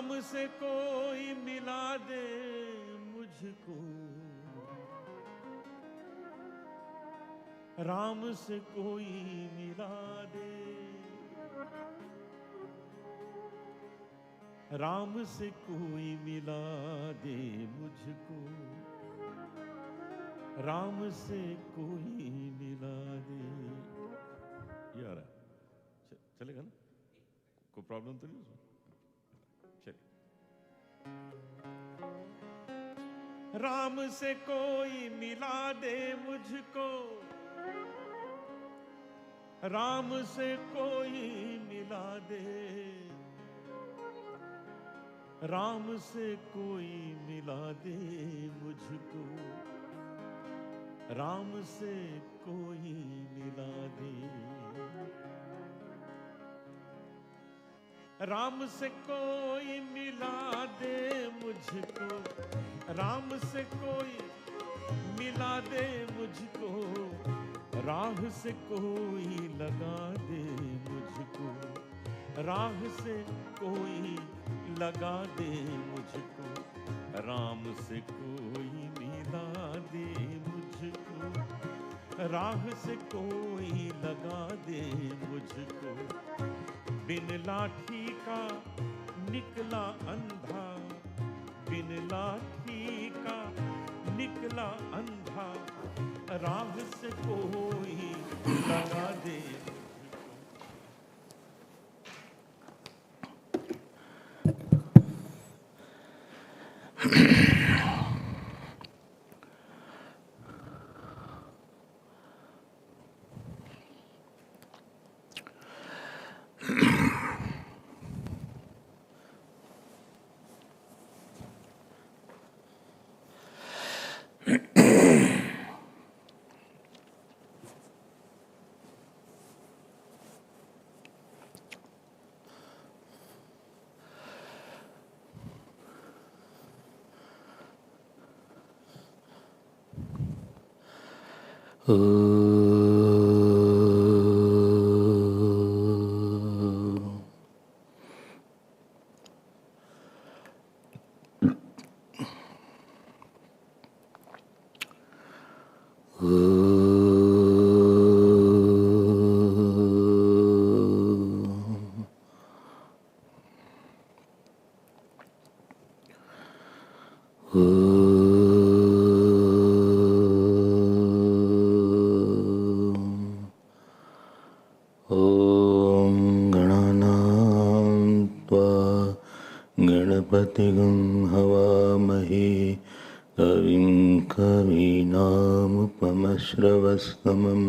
राम से कोई मिला दे मुझको, राम से कोई मिला दे, राम से कोई मिला दे मुझको, राम से कोई मिला दे। ये आ रहा है, चलेगा ना? कोई प्रॉब्लम तो नहीं उसमें? चलिए। राम से कोई मिला दे मुझको, राम से कोई मिला दे, राम से कोई मिला दे मुझको, राम से कोई मिला दे, राम से कोई मिला दे मुझको, राम से कोई मिला दे मुझको, राह से कोई लगा दे मुझको, राह से कोई लगा दे मुझको, राम से कोई मिला दे मुझको, राह से कोई लगा दे मुझको, बिन लाठी का निकला अंधा, बिन लाठी का निकला अंधा, राह से कोई लगा दे। गणपतिगं हवामहे कविं कवीनामुपमश्रवस्तमं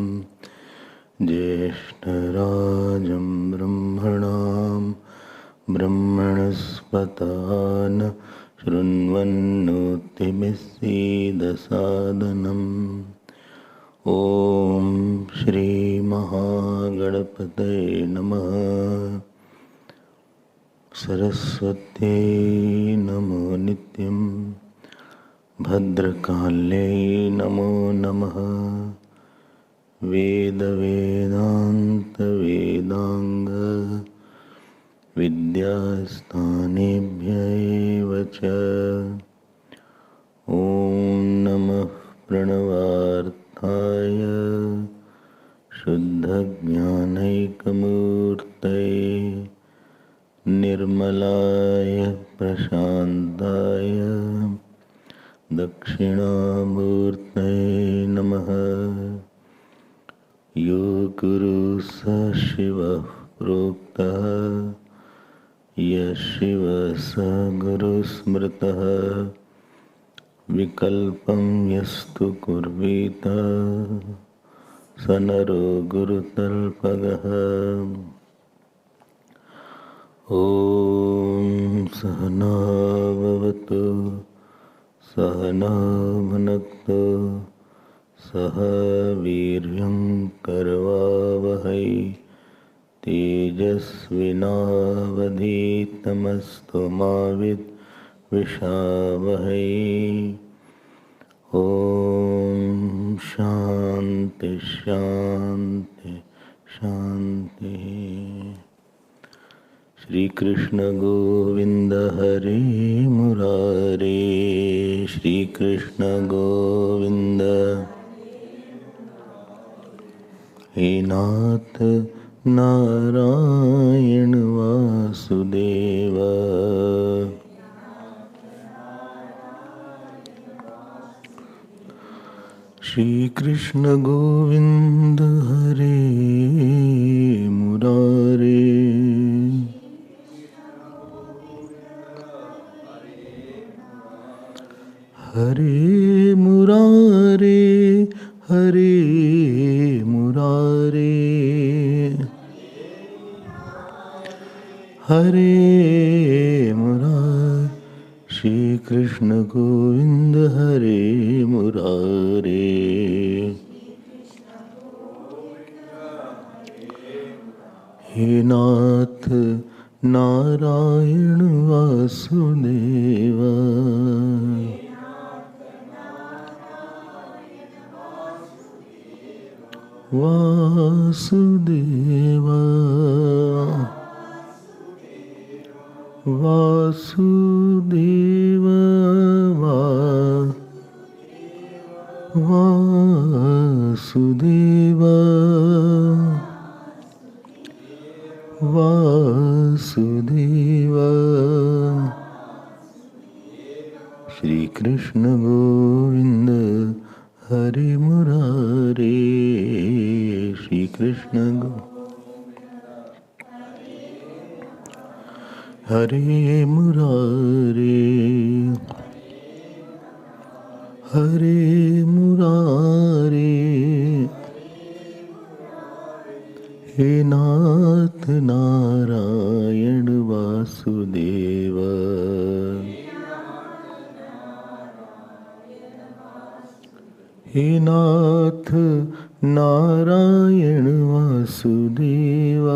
ज्येष्ठराजं ब्रह्मणां ब्रह्मणस्पतान् शृण्वन्नोतिभिस्सीदसादनम्। ॐ श्री महागणपतये नमः। सरस्वत्यै नमो नित्यं, भद्रकाल्यै नमो नमः। वेदवेदान्तवेदाङ्ग विद्यास्थानेभ्य एव च। ॐ नमः प्रणवार्थाय शुद्धज्ञानैकमूर्तये निर्मलाय प्रशान्ताय दक्षिणामूर्तये नमः। यो गुरुः स शिवः प्रोक्तः, यः शिवः स गुरुः स्मृतः, विकल्पं यस्तु कुर्वीत स नरो गुरुतल्पगः। ॐ सहना भवतु सहना भुनक्तु सह वीर्यं करवावहै तेजस्विनावधीतमस्तु मा विद्विषावहै। ॐ शान्ति शान्ति शान्तिः। श्री कृष्ण गोविंद हरे मुरारे, श्री कृष्ण गोविंद हे नाथ नारायण वासुदेव। श्री कृष्ण गोविंद हरे मुरारे, हरे मुरारे, हरे मुरारे, हरे मुरारे। श्री कृष्ण गोविंद हरे मुरारे, हे नाथ नारायण वासुदेव। वासुदेव वासुदेव वासुदेव वासुदेव। श्री कृष्ण गोविंद हरे मुरारे, श्री कृष्ण हरे मुरारे, हरे मुरारे। हे नाथ नारायण वासुदेव। हे नाथ नारायण वासुदेव।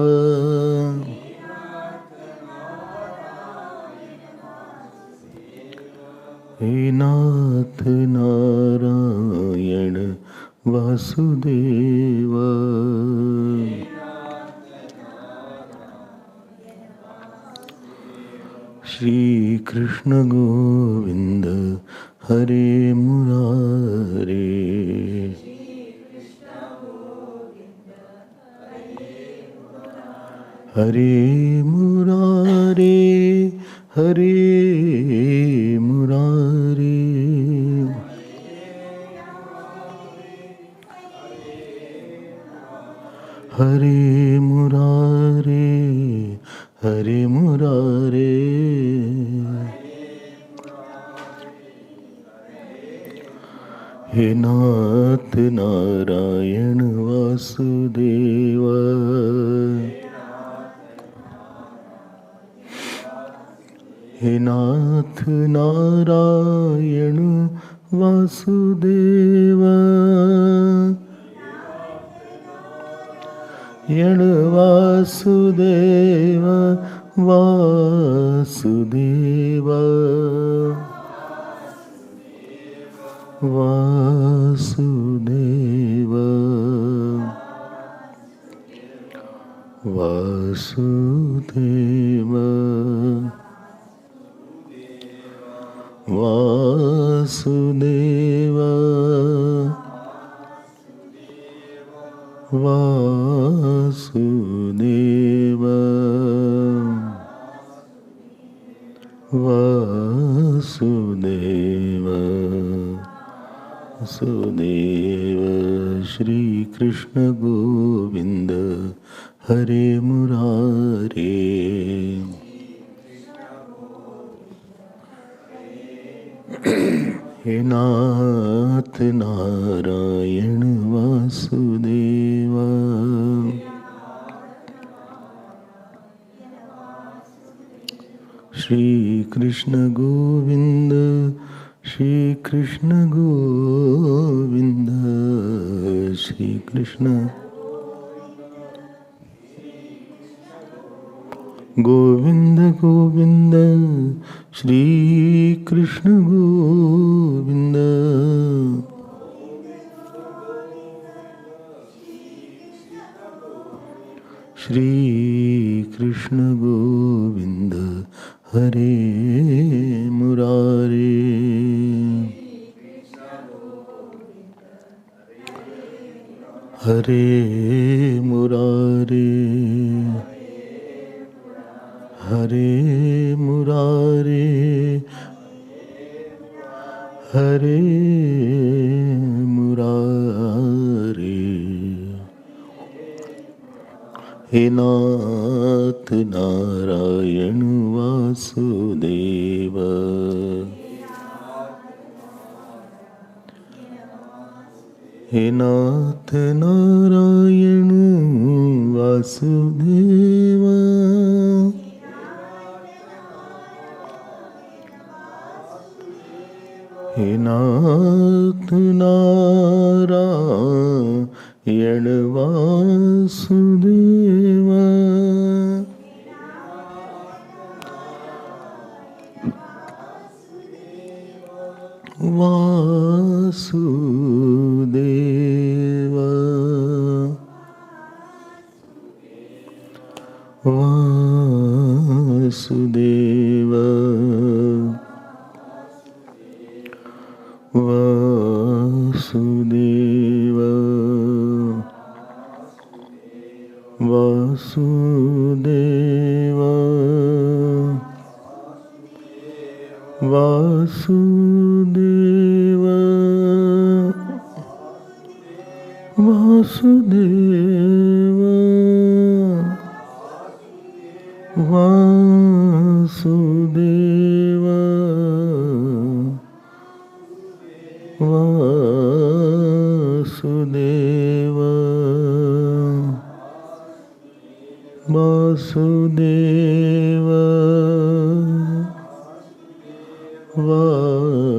हे नाथ नारायण वासुदेव। श्री कृष्ण गोविंद हरे मुरारे, हरे मुरारे, हरे मुरारे, हरे मुरारे, हरे मुरारे। हे नाथ नारायण वासुदेव। हे नाथ नारायण वासुदेव। यण वासुदेव वासुदेव वासुदेव वासुदेव वासुदेव वासुदेव वासुदेव वासुदेव। श्री कृष्ण गोविंद हरे मुरारे, हे नाथ Narayan Vasudev. Shri Krishna Govind, Shri Krishna Govind, Shri Krishna Govind Govind, Shri Krishna Govind, Shri Krishna Govinda Hare Murare Hare Murare Hare Murare Hare Murare He Nath Narayan Vasudeva He Nath Narayan Vasudeva He Nath Narayan Vasudeva Vasudeva Vasudeva Vasudeva Vasudeva Vasudeva Vasudeva Vasudeva Vasudeva Vasudeva Vasudeva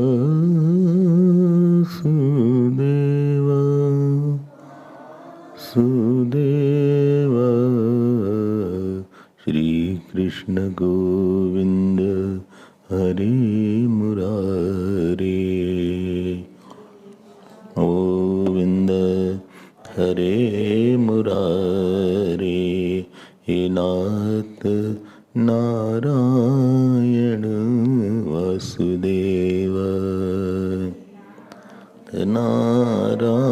Sudeva Shri Krishna Govinda Hare Murare Govinda Hare Murare He Nath Narayan Vasudeva Narayan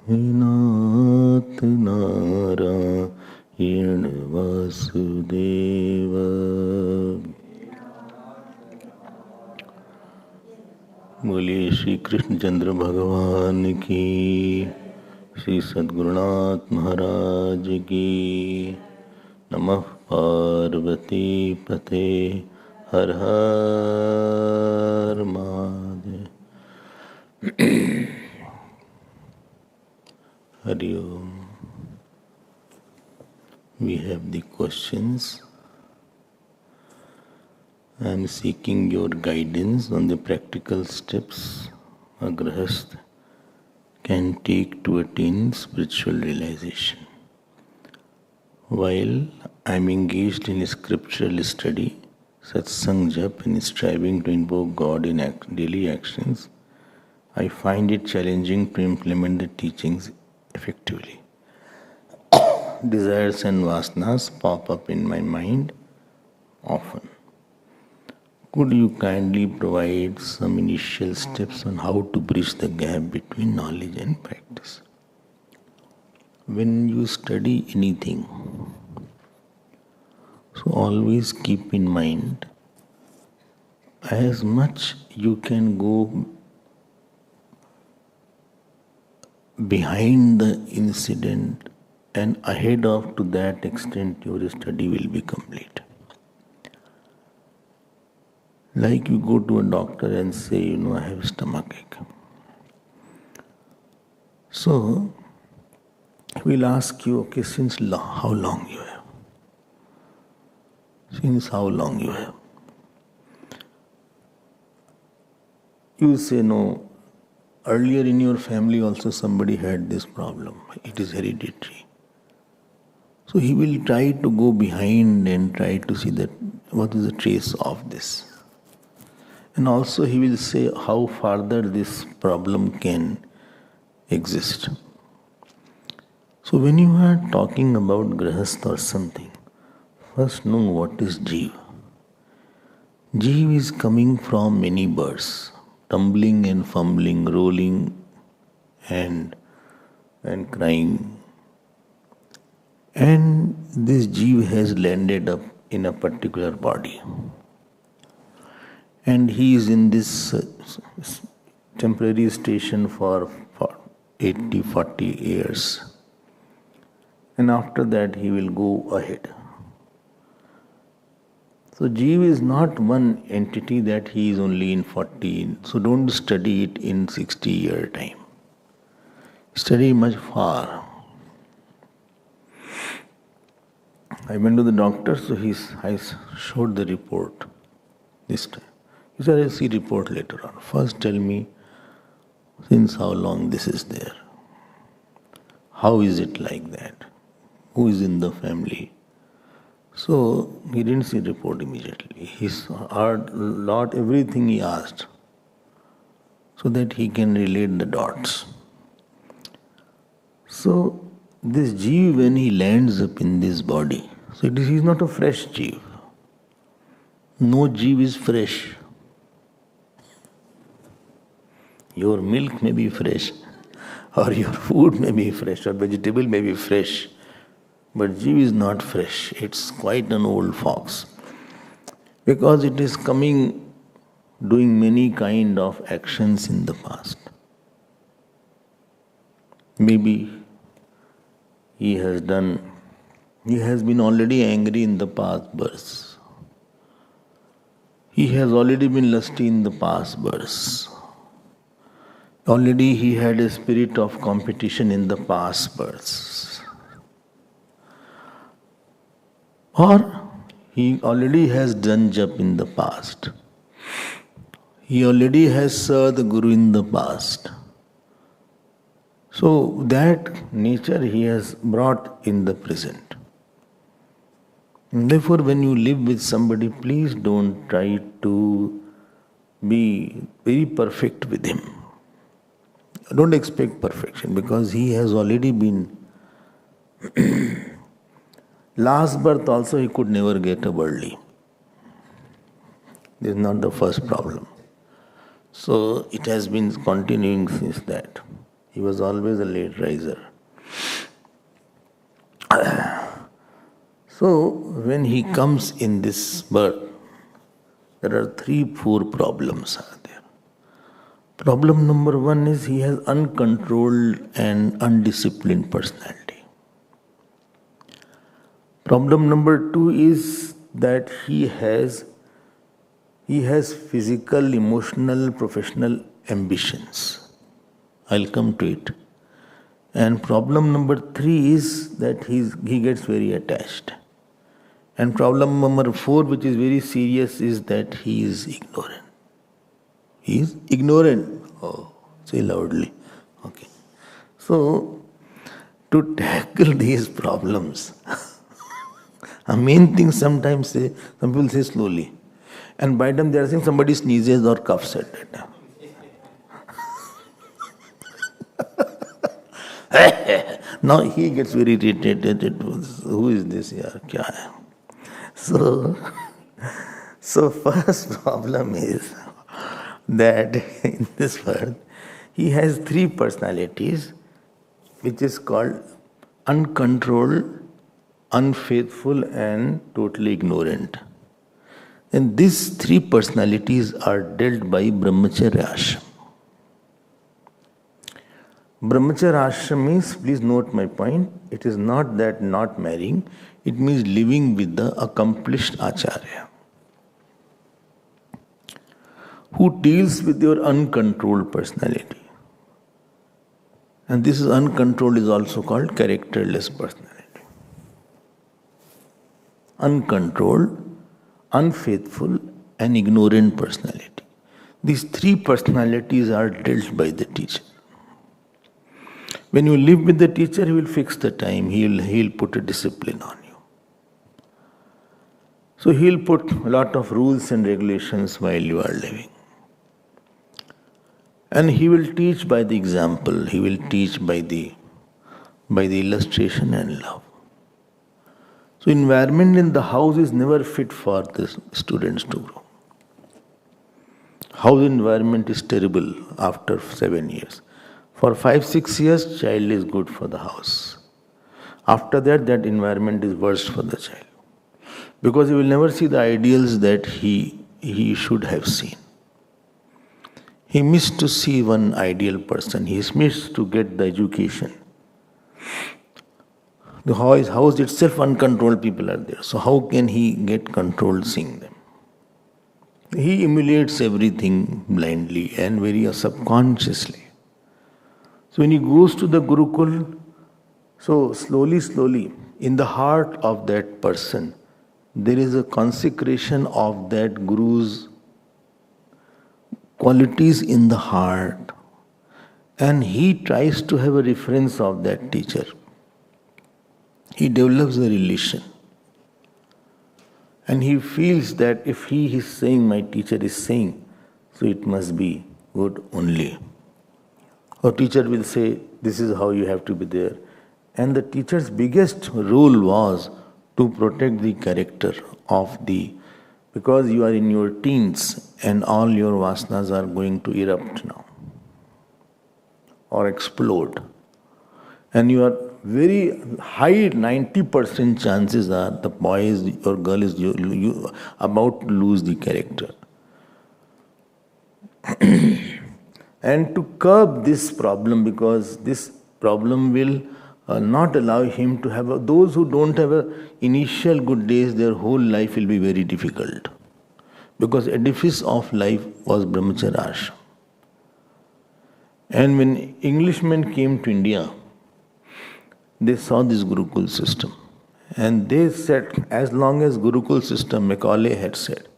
He Nath Narayan Vasudeva बोलिए श्री कृष्णचंद्र भगवान की श्री सद्गुरुनाथ महाराज की नमः पार्वती पते हर हर महादेव हरि ओम We have the questions. I am seeking your guidance on the practical steps a grahastha can take to attain spiritual realization. While I am engaged in scriptural study, satsang jap and striving to invoke God in daily actions, I find it challenging to implement the teachings effectively. Desires and vasanas pop up in my mind often. Could you kindly provide some initial steps on how to bridge the gap between knowledge and practice? When you study anything, so always keep in mind, as much you can go behind the incident and ahead of, to that extent your study will be complete. Like you go to a doctor and say, I have stomachache. So, we'll ask you, okay, since how long you have? Since how long you have? You say, no, earlier in your family also somebody had this problem. It is hereditary. So he will try to go behind and try to see that what is the trace of this. And also he will say how further this problem can exist. So when you are talking about grahastha or something, first know what is Jeev. Jeev is coming from many birds, tumbling and fumbling, rolling and crying. And this Jeev has landed up in a particular body. And he is in this temporary station for 80, 40 years. And after that he will go ahead. So Jeev is not one entity that he is only in 40. So don't study it in 60-year time. Study much far. I went to the doctor, so I showed the report this time. He said, I'll see report later on. First tell me, since how long this is there? How is it like that? Who is in the family? So he didn't see report immediately. He heard lot everything he asked, so that he can relate the dots. So this Jeev, when he lands up in this body, so he is not a fresh Jeev. No Jeev is fresh. Your milk may be fresh, or your food may be fresh, or vegetable may be fresh, but Jeev is not fresh. It's quite an old fox, because it is coming, doing many kind of actions in the past. Maybe he has been already angry in the past births. He has already been lusty in the past births. Already he had a spirit of competition in the past births. Or he already has done jap in the past. He already has served the Guru in the past. So that nature he has brought in the present. And therefore, when you live with somebody, please don't try to be very perfect with him. Don't expect perfection, because he has already been. Last birth also he could never get up early. This is not the first problem. So it has been continuing since that. He was always a late riser. So when he comes in this birth, there are 3-4 problems are there. Problem number 1 is he has uncontrolled and undisciplined personality. Problem number 2 is that he has physical, emotional, professional ambitions. I'll come to it. And problem number 3 is that he gets very attached. And problem number 4, which is very serious, is that he is ignorant. He is ignorant. Oh, say loudly. Okay. So, to tackle these problems, a main thing some people say slowly. And by the time they are saying somebody sneezes or coughs at that time. Now he gets very irritated. Who is this? Kya hai? So first problem is that in this world he has 3 personalities, which is called uncontrolled, unfaithful, and totally ignorant. And these 3 personalities are dealt by Brahmacharya Ashram. Brahmacharya Ashram means, please note my point, it is not that not marrying, it means living with the accomplished Acharya, who deals with your uncontrolled personality. And this is uncontrolled is also called characterless personality. Uncontrolled, unfaithful, and ignorant personality. These 3 personalities are dealt by the teacher. When you live with the teacher, he will fix the time. He'll put a discipline on you. So he'll put a lot of rules and regulations while you are living. And he will teach by the example. He will teach by the by the illustration and love. So environment in the house is never fit for the students to grow. House environment is terrible after 7 years. For 5-6 years, child is good for the house. After that, that environment is worse for the child. Because he will never see the ideals that he should have seen. He missed to see one ideal person. He missed to get the education. The house itself uncontrolled people are there. So how can he get controlled seeing them? He emulates everything blindly and very subconsciously. So when he goes to the Gurukul, so slowly, in the heart of that person, there is a consecration of that Guru's qualities in the heart. And he tries to have a reference of that teacher. He develops a relation. And he feels that if he is saying, my teacher is saying, so it must be good only. Or teacher will say, this is how you have to be there. And the teacher's biggest role was to protect the character of because you are in your teens and all your vasanas are going to erupt now or explode. And you are very high, 90% chances are the boy or girl is you about to lose the character. And to curb this problem, because this problem will not allow him to have those who don't have initial good days, their whole life will be very difficult. Because edifice of life was Brahmacharya Ashram. And when Englishmen came to India, they saw this Gurukul system. And they said, as long as Gurukul system, Macaulay had said,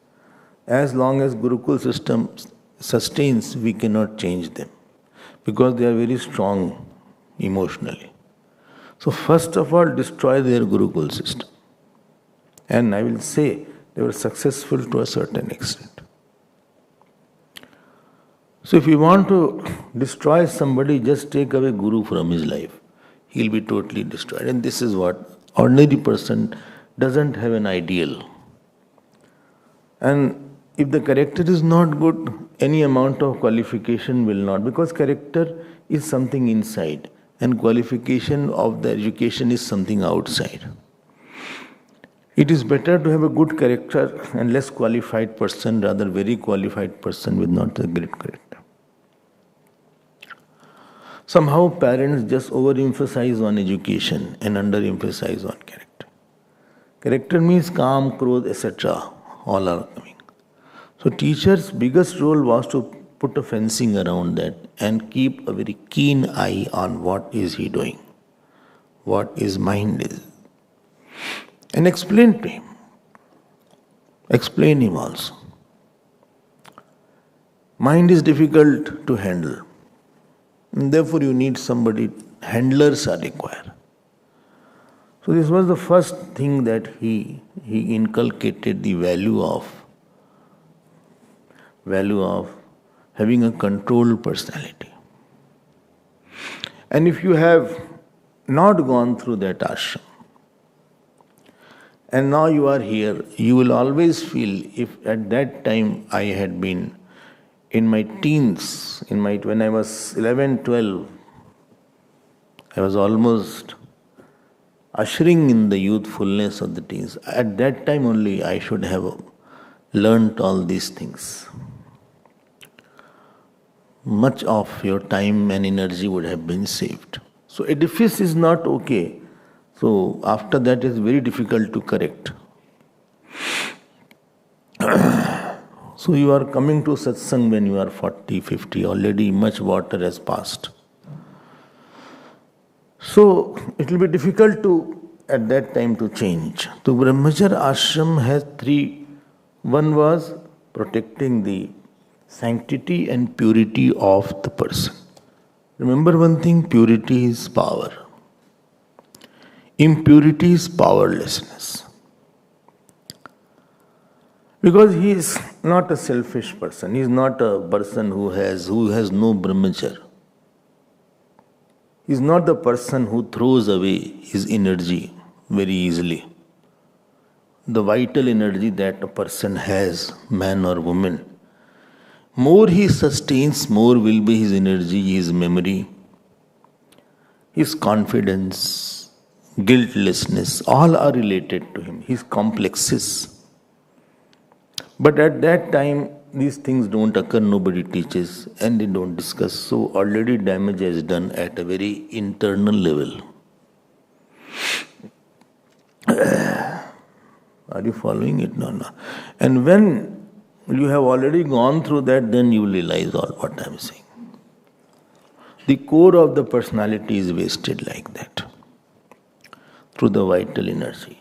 as long as Gurukul system sustains, we cannot change them. Because they are very strong emotionally. So first of all, destroy their Gurukul system. And I will say, they were successful to a certain extent. So if you want to destroy somebody, just take away Guru from his life. He'll be totally destroyed. And this is what ordinary person doesn't have an ideal. And if the character is not good, any amount of qualification will not. Because character is something inside. And qualification of the education is something outside. It is better to have a good character and less qualified person, rather very qualified person with not a great character. Somehow parents just overemphasize on education and underemphasize on character. Character means calm, krodh, etc. All are coming. So teacher's biggest role was to put a fencing around that and keep a very keen eye on what is he doing, what his mind is. And explain to him. Explain him also. Mind is difficult to handle. And therefore you need somebody, handlers are required. So this was the first thing that he inculcated, the value of having a controlled personality. And if you have not gone through that ashram, and now you are here, you will always feel, if at that time I had been in my teens, when I was 11, 12, I was almost ushering in the youthfulness of the teens. At that time only I should have learnt all these things. Much of your time and energy would have been saved. So edifice is not okay. So after that it's very difficult to correct. So you are coming to satsang when you are 40, 50, already much water has passed. So it will be difficult at that time to change. So Brahmacharya ashram has three. One was protecting the sanctity and purity of the person. Remember one thing, purity is power. Impurity is powerlessness. Because he is not a selfish person. He is not a person who has no brahmacharya. He is not the person who throws away his energy very easily. The vital energy that a person has, man or woman, more he sustains, more will be his energy, his memory, his confidence, guiltlessness, all are related to him, his complexes. But at that time, these things don't occur, nobody teaches, and they don't discuss. So already damage is done at a very internal level. Are you following it? No, no. And when you have already gone through that, then you realize all what I am saying. The core of the personality is wasted like that, through the vital energy.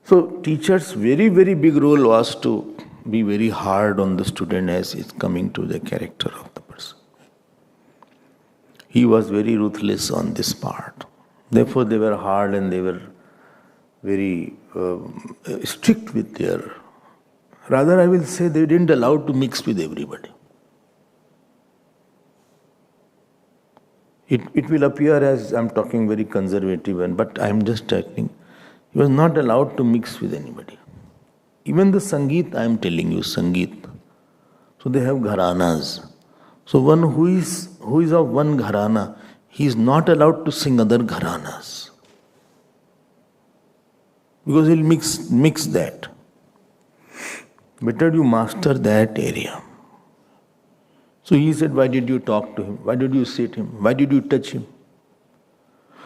So teacher's very, very big role was to be very hard on the student as it's coming to the character of the person. He was very ruthless on this part. Therefore they were hard and they were very strict with their... Rather I will say they didn't allow to mix with everybody. It will appear as I'm talking very conservative, but I'm just telling. He was not allowed to mix with anybody. Even the Sangeet, I am telling you, Sangeet. So they have gharanas. So one who is of one gharana, he is not allowed to sing other gharanas. Because he'll mix that. Better you master that area. So he said, why did you talk to him? Why did you sit him? Why did you touch him?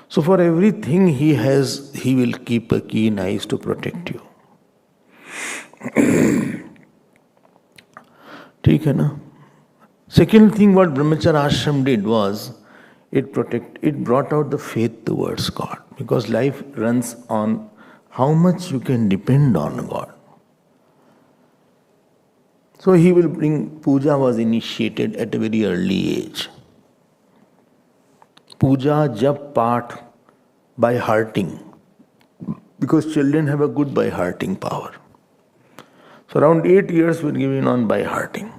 So for everything he will keep a keen eyes to protect you. ठीक है ना? Second thing what Brahmacharya Ashram did was, it brought out the faith towards God. Because life runs on how much you can depend on God. So he will bring, puja was initiated at a very early age. Puja, jap, path, by hearting. Because children have a good by hearting power. So around 8 years were given on by hearting.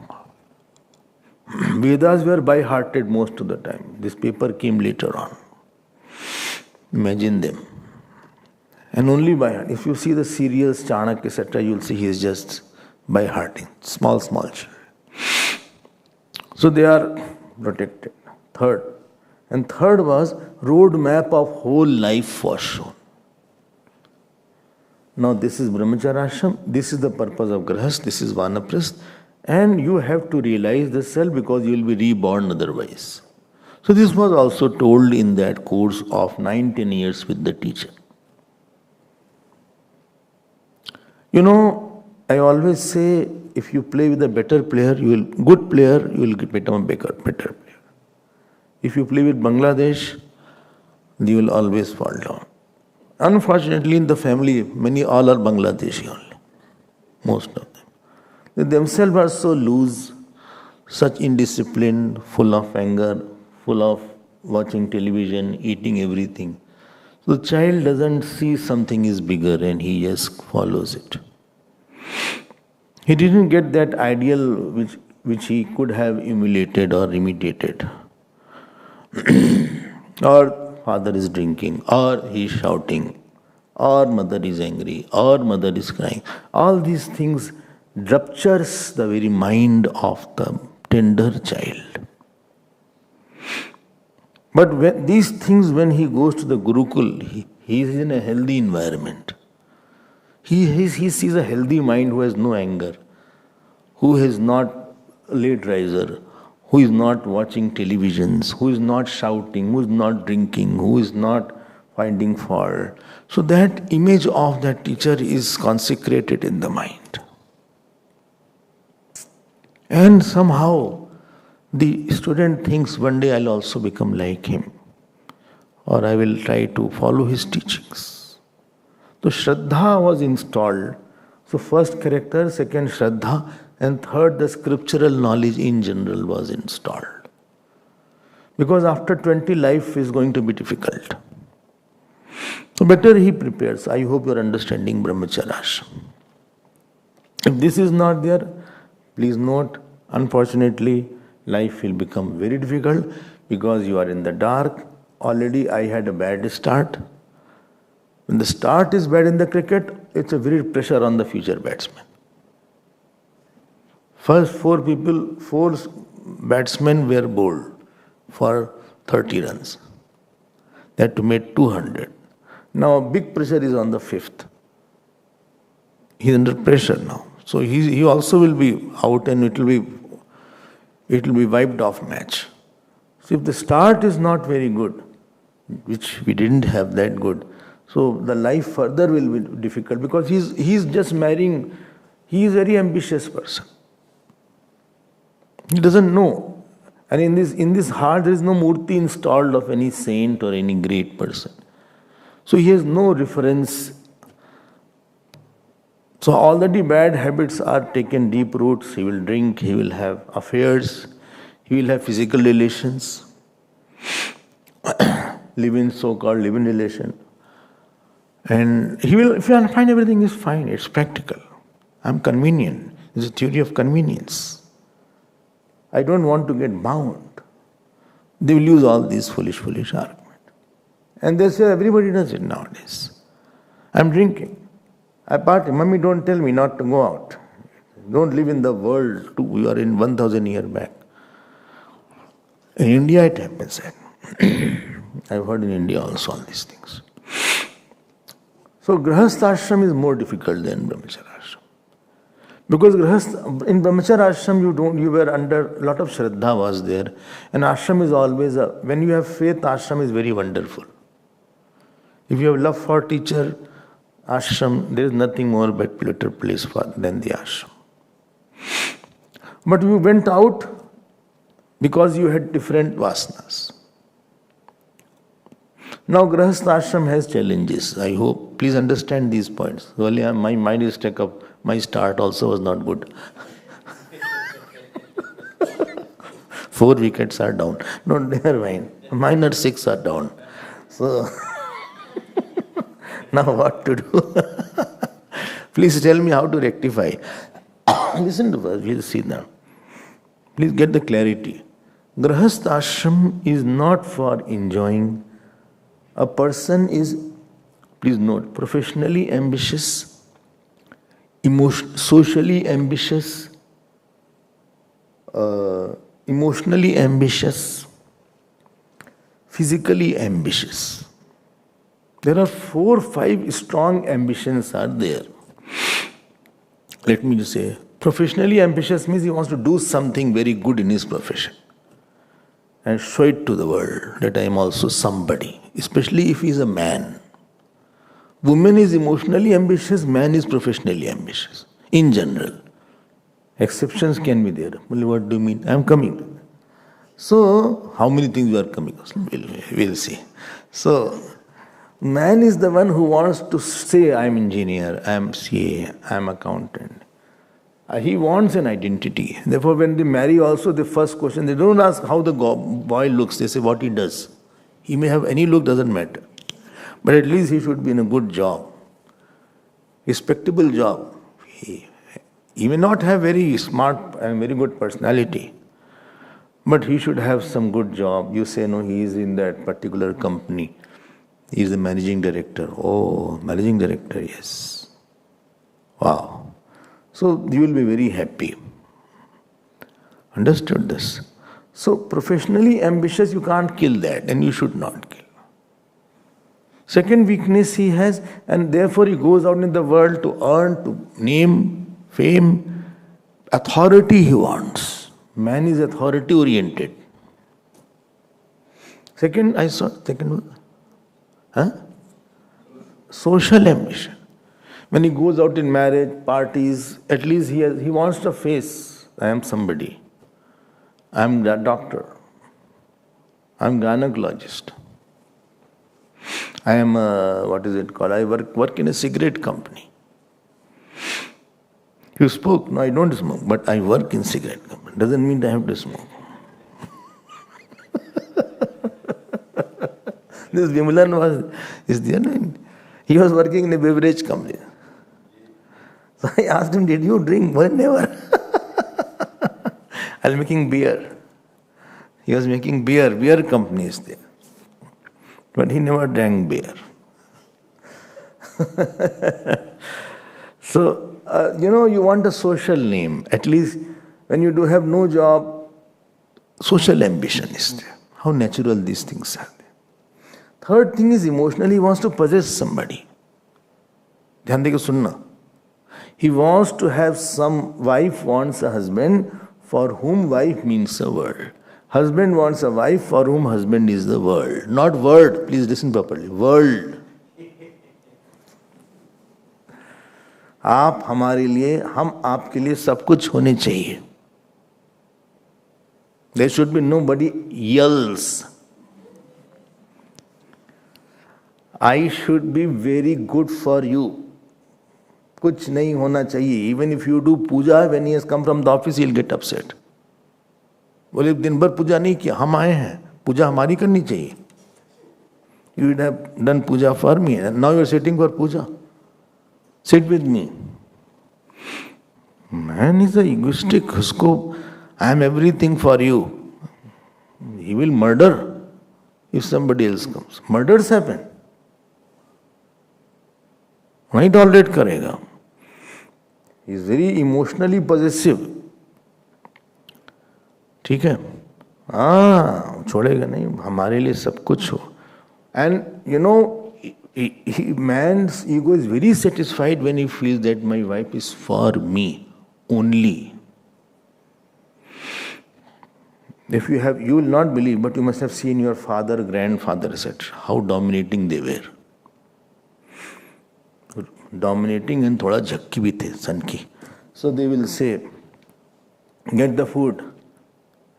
Vedas were by hearted most of the time. This paper came later on. Imagine them. And only by heart. If you see the serials, Chanakya, etc., you will see he is just by hearting. Small children. So they are protected. Third was road map of whole life was shown. Now this is Brahmacharya Ashram, this is the purpose of Grahast, this is Vanaprasth, and you have to realize the self because you will be reborn otherwise. So this was also told in that course of 9-10 years with the teacher. You know, I always say if you play with a better player, you will become a better player. If you play with Bangladesh, you will always fall down. Unfortunately, in the family, all are Bangladeshi only. Most of them. They themselves are so loose, such indisciplined, full of anger, full of watching television, eating everything. So the child doesn't see something is bigger and he just follows it. He didn't get that ideal which he could have emulated or imitated. Or father is drinking, or he is shouting, or mother is angry, or mother is crying. All these things ruptures the very mind of the tender child. But when he goes to the Gurukul, he is in a healthy environment. He sees a healthy mind who has no anger, who is not late riser, who is not watching televisions, who is not shouting, who is not drinking, who is not finding fault. So that image of that teacher is consecrated in the mind. And somehow the student thinks one day I'll also become like him, or I will try to follow his teachings. So Shraddha was installed. So first character, second Shraddha, and third the scriptural knowledge in general was installed. Because after 20 life is going to be difficult. So better he prepares. I hope you are understanding Brahmacharya Ashram. If this is not there, please note, unfortunately, life will become very difficult. because you are in the dark. Already I had a bad start. When the start is bad in the cricket, it's a very pressure on the future batsman. First four batsmen were bowled for 30 runs. They had to make 200. Now big pressure is on the fifth. He's under pressure now. So he also will be out and it will be wiped off match. So if the start is not very good, which we didn't have that good, so the life further will be difficult because he's just marrying, he is a very ambitious person. He doesn't know. And in this heart there is no murti installed of any saint or any great person. So he has no reference. So already bad habits are taken deep roots. He will drink, he will have affairs, he will have physical relations, so-called live-in relation. And he will find everything is fine, it's practical. I'm convenient. It's a theory of convenience. I don't want to get bound. They will use all these foolish arguments. And they say everybody does it nowadays. I'm drinking. I party. Mummy, don't tell me not to go out. Don't live in the world too. You are in 1,000 years back. In India it happens. I've heard in India also all these things. So Grahastha ashram is more difficult than Brahmacharya ashram. Because in Brahmacharya ashram you were under, a lot of Shraddha was there. And ashram is always, when you have faith, ashram is very wonderful. If you have love for teacher, ashram, there is nothing more better place than the ashram. But you went out because you had different vasanas. Now Grahastha ashram has challenges. I hope, please understand these points. Earlier my mind is stuck up. My start also was not good. 4 wickets are down. No, never mind. Mine are 6 are down. So now what to do? Please tell me how to rectify. Listen to us, we'll see now. Please get the clarity. Grahastha ashram is not for enjoying. A person is, please note, professionally ambitious, socially ambitious, emotionally ambitious, physically ambitious. There are 4 or 5 strong ambitions are there. Let me just say, professionally ambitious means he wants to do something very good in his profession and show it to the world that I am also somebody, especially if he is a man. Woman is emotionally ambitious, man is professionally ambitious, in general. Exceptions can be there. Well, what do you mean? I am coming. So, how many things you are coming? We'll see. So, man is the one who wants to say, I am engineer, I am CA, I am accountant. He wants an identity. Therefore, when they marry also, the first question, they don't ask how the boy looks, they say what he does. He may have any look, doesn't matter. But at least he should be in a good job, respectable job. He may not have very smart and very good personality, but he should have some good job. You say, no, he is in that particular company. He is the managing director. Oh, managing director, yes. Wow. So you will be very happy. Understood this? So professionally ambitious, you can't kill that, and you should not kill. Second weakness he has, and therefore he goes out in the world to earn, to name, fame, authority he wants. Man is authority oriented. Second social ambition. When he goes out in marriage, parties, at least he wants to face, I am somebody. I am a doctor. I am gynecologist. I am what is it called? I work in a cigarette company. You spoke, no, I don't smoke, but I work in cigarette company. Doesn't mean I have to smoke. This Vimalan is there. He was working in a beverage company. So I asked him, did you drink? Well, never. I'm making beer. He was making beer companies there. But he never drank beer. So, you want a social name. At least when you do have no job, social ambition is there. How natural these things are there. Third thing is emotionally he wants to possess somebody. ध्यान देके सुनना. He wants to have wife wants a husband for whom wife means a world. Husband wants a wife for whom husband is the world. Not word, please listen properly. World. आप हमारे लिए, हम आपके लिए सब कुछ होने चाहिए. There should be nobody else. I should be very good for you. कुछ नहीं होना चाहिए. Even if you do puja, when he has come from the office, he'll get upset. बोले दिन भर पूजा नहीं किया, हम आए हैं, पूजा हमारी करनी चाहिए. You would have done puja for me, and now you are sitting for puja. Sit with me. Man is a egoistic. उसको I am everything for you. He will murder if somebody else comes. Murders happen. नहीं tolerate करेगा. He is very emotionally possessive. ठीक है, हाँ छोड़ेगा नहीं, हमारे लिए सब कुछ हो. And man's ego is very satisfied when he feels that my wife is for me only. If you will not believe, but you must have seen your father, grandfather, etc. How dominating they were. Dominating and थोड़ा झक्की भी थे सन की. So they will say, get the food,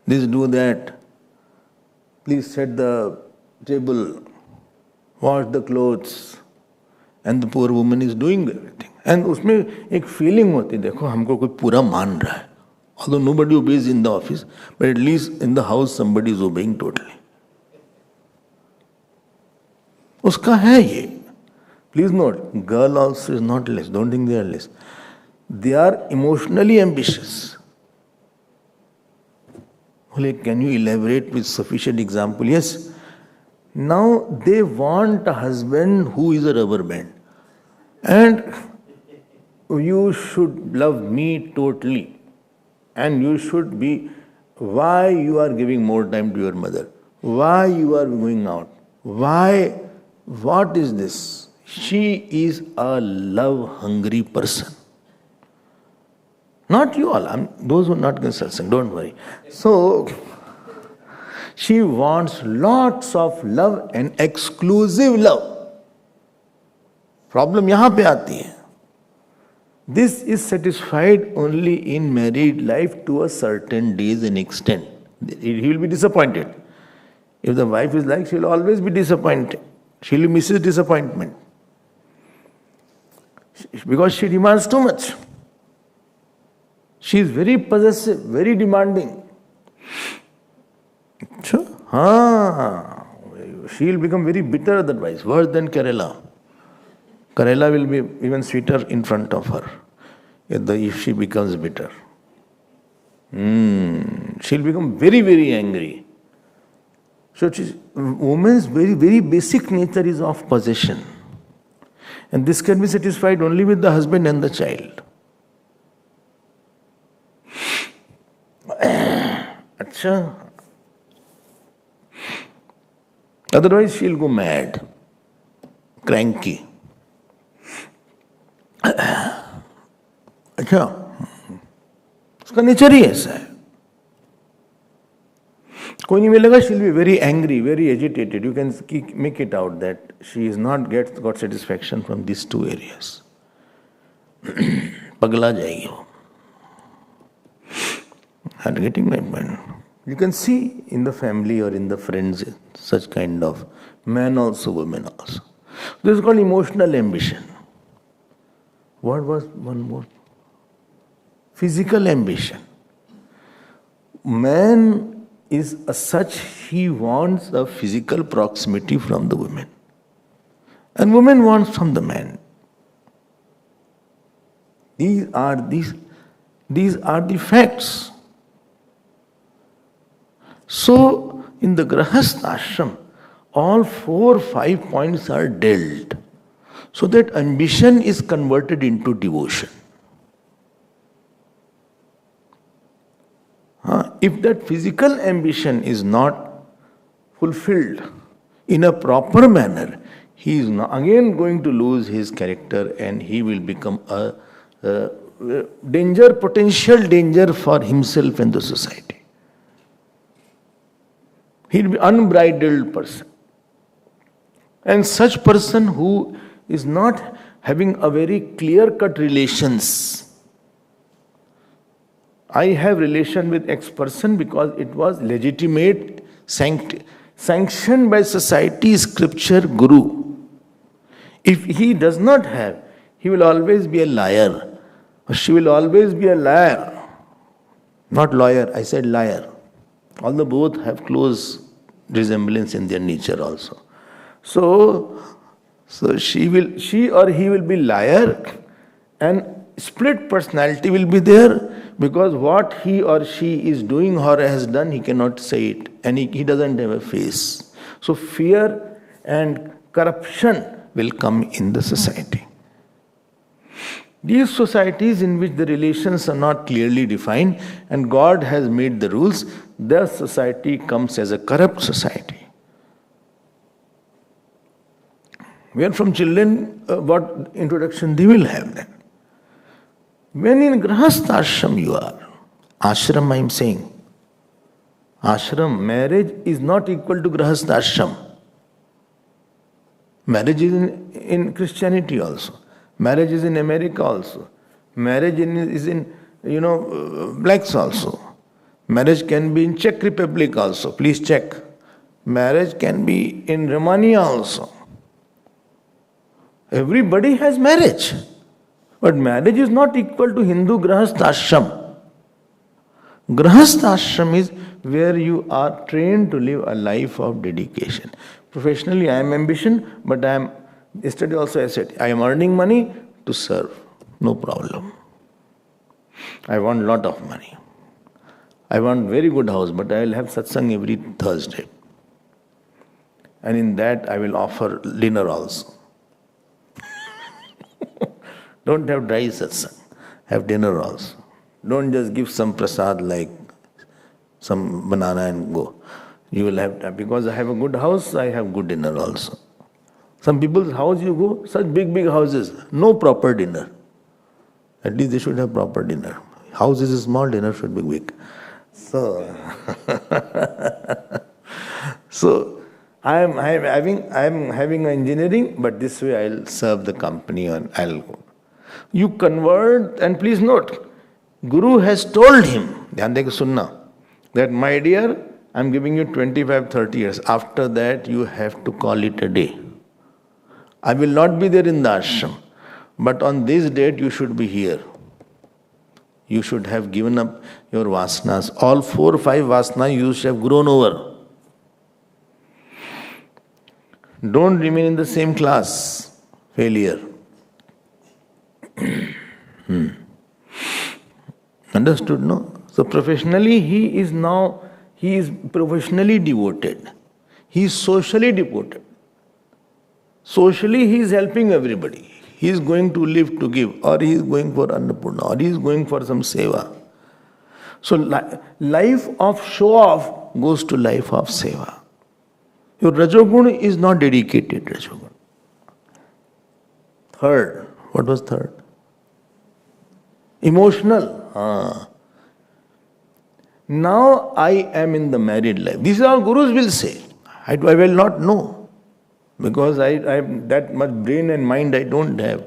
this do that, please set the table, wash the clothes, and the poor woman is doing everything. And उसमें एक feeling होती, देखो हमको कोई पूरा मान रहा है. Although nobody obeys in the office, but at least in the house somebody is obeying totally. उसका है ये. Please note, girl also is not less. Don't think they are less. They are emotionally ambitious. Can you elaborate with sufficient example? Yes. Now they want a husband who is a rubber band. And you should love me totally. And you should be, why you are giving more time to your mother? Why you are going out? Why? What is this? She is a love-hungry person. Not you all, those who are not consulting, don't worry. So, she wants lots of love and exclusive love. Problem यहाँ पे आती है. This is satisfied only in married life to a certain days and extent. He will be disappointed. If the wife is like, she will always be disappointed. She will miss disappointment. Because she demands too much. She is very possessive, very demanding. Sure. She will become very bitter otherwise, worse than Kerala. Kerala will be even sweeter in front of her if she becomes bitter. She will become very, very angry. So woman's very, very basic nature is of possession. And this can be satisfied only with the husband and the child. Achha. Otherwise she'll go mad, cranky. अच्छा, उसका nature ही ऐसा है. कोई नहीं मिलेगा, she'll be very angry, very agitated. You can make it out that she is not got satisfaction from these two areas. पगला जाएगी वो. Are you getting my point? You can see in the family or in the friends such kind of men also, women also. This is called emotional ambition. What was one more? Physical ambition. Man is such, he wants a physical proximity from the woman. And woman wants from the man. These are the facts. So, in the Grahastha ashram, all 4, 5 points are dealt so that ambition is converted into devotion. If that physical ambition is not fulfilled in a proper manner, he is again going to lose his character and he will become a potential danger for himself and the society. He will be unbridled person. And such person who is not having a very clear-cut relations. I have relation with X person because it was legitimate, sanctioned by society, scripture, guru. If he does not have, he will always be a liar. Or she will always be a liar. Not lawyer, I said liar. Although both have close resemblance in their nature also. So she or he will be liar, and split personality will be there, because what he or she is doing or has done, he cannot say it, and he doesn't have a face. So fear and corruption will come in the society. These societies in which the relations are not clearly defined and God has made the rules, their society comes as a corrupt society. Where from children, what introduction they will have then? When in Grahastha ashram you are, ashram I am saying, ashram, marriage is not equal to Grahastha ashram. Marriage is in Christianity also. Marriage is in America also. Marriage is in blacks also. Marriage can be in Czech Republic also. Please check. Marriage can be in Romania also. Everybody has marriage. But marriage is not equal to Hindu Grahastha ashram. Grahastha ashram is where you are trained to live a life of dedication. Professionally, I am ambition, but yesterday also I said, I am earning money to serve. No problem. I want lot of money. I want very good house, but I will have satsang every Thursday. And in that I will offer dinner also. Don't have dry satsang. Have dinner also. Don't just give some prasad like some banana and go. You will have, because I have a good house, I have good dinner also. Some people's house you go, such big houses, no proper dinner. At least they should have proper dinner. House is small, dinner should be big. So I am having engineering, but this way I'll serve the company and I'll go. You convert, and please note, Guru has told him, dhyan dekho sunna, that my dear, I'm giving you 25, 30 years. After that, you have to call it a day. I will not be there in the ashram, but on this date you should be here. You should have given up your vasanas. All 4 or 5 vasanas you should have grown over. Don't remain in the same class. Failure. Understood, no? So professionally he is professionally devoted. He is socially devoted. Socially he is helping everybody. He is going to live to give, or he is going for Annapurna, or he is going for some seva. So life of show off goes to life of seva. Your Rajogun is not dedicated Rajogun. Third, what was third? Emotional. Now I am in the married life. This is all Gurus will say. I will not know. Because I have that much brain and mind I don't have.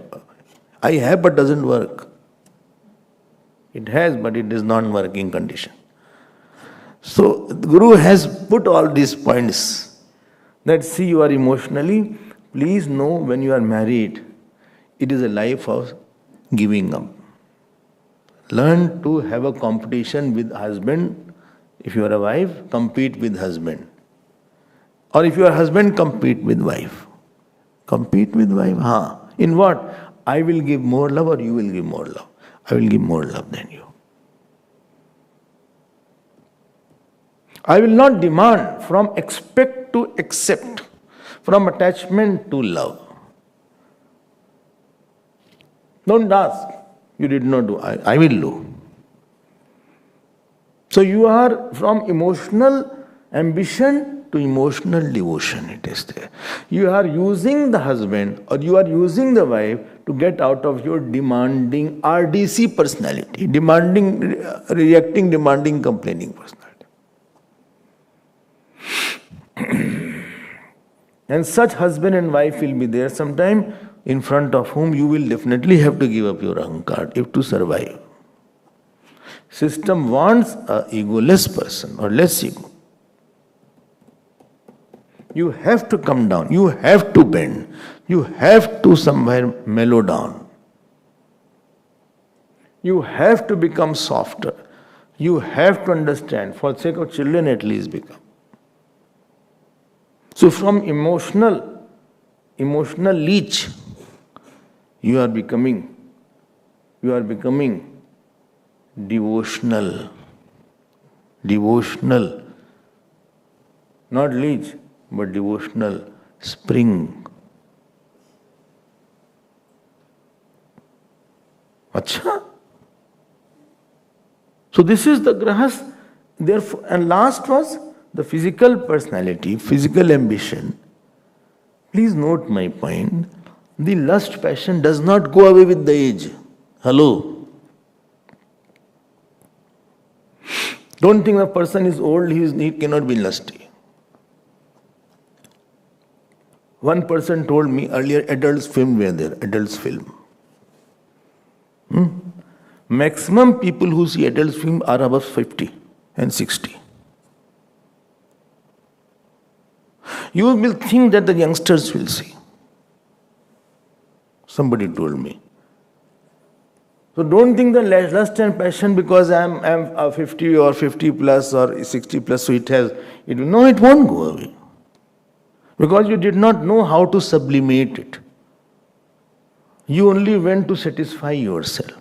I have but doesn't work. It has but it is not working condition. So the Guru has put all these points. That see, you are emotionally, please know when you are married, it is a life of giving up. Learn to have a competition with husband. If you are a wife, compete with husband. Or if you are husband, compete with wife. Compete with wife? In what? I will give more love or you will give more love. I will give more love than you. I will not demand, from expect to accept, from attachment to love. Don't ask. You did not do. I will do. So you are from emotional ambition to emotional devotion, it is there. You are using the husband or you are using the wife to get out of your demanding RDC personality, demanding, reacting, demanding, complaining personality. And such husband and wife will be there sometime, in front of whom you will definitely have to give up your ahankar if to survive. System wants a egoless person or less ego. You have to come down, you have to bend, you have to somewhere mellow down. You have to become softer. You have to understand, for the sake of children at least become. So from emotional leech, you are becoming devotional. Devotional. Not leech, but devotional spring. Acha? So this is the grahas. Therefore, and last was the physical personality, physical ambition. Please note my point. The lust passion does not go away with the age. Hello? Don't think the person is old, he cannot be lusty. One person told me earlier, adults film were there, adults film. Maximum people who see adults film are above 50 and 60. You will think that the youngsters will see. Somebody told me. So don't think the lust and passion because I'm 50 or 50 plus or 60 plus, so it won't go away. Because you did not know how to sublimate it. You only went to satisfy yourself.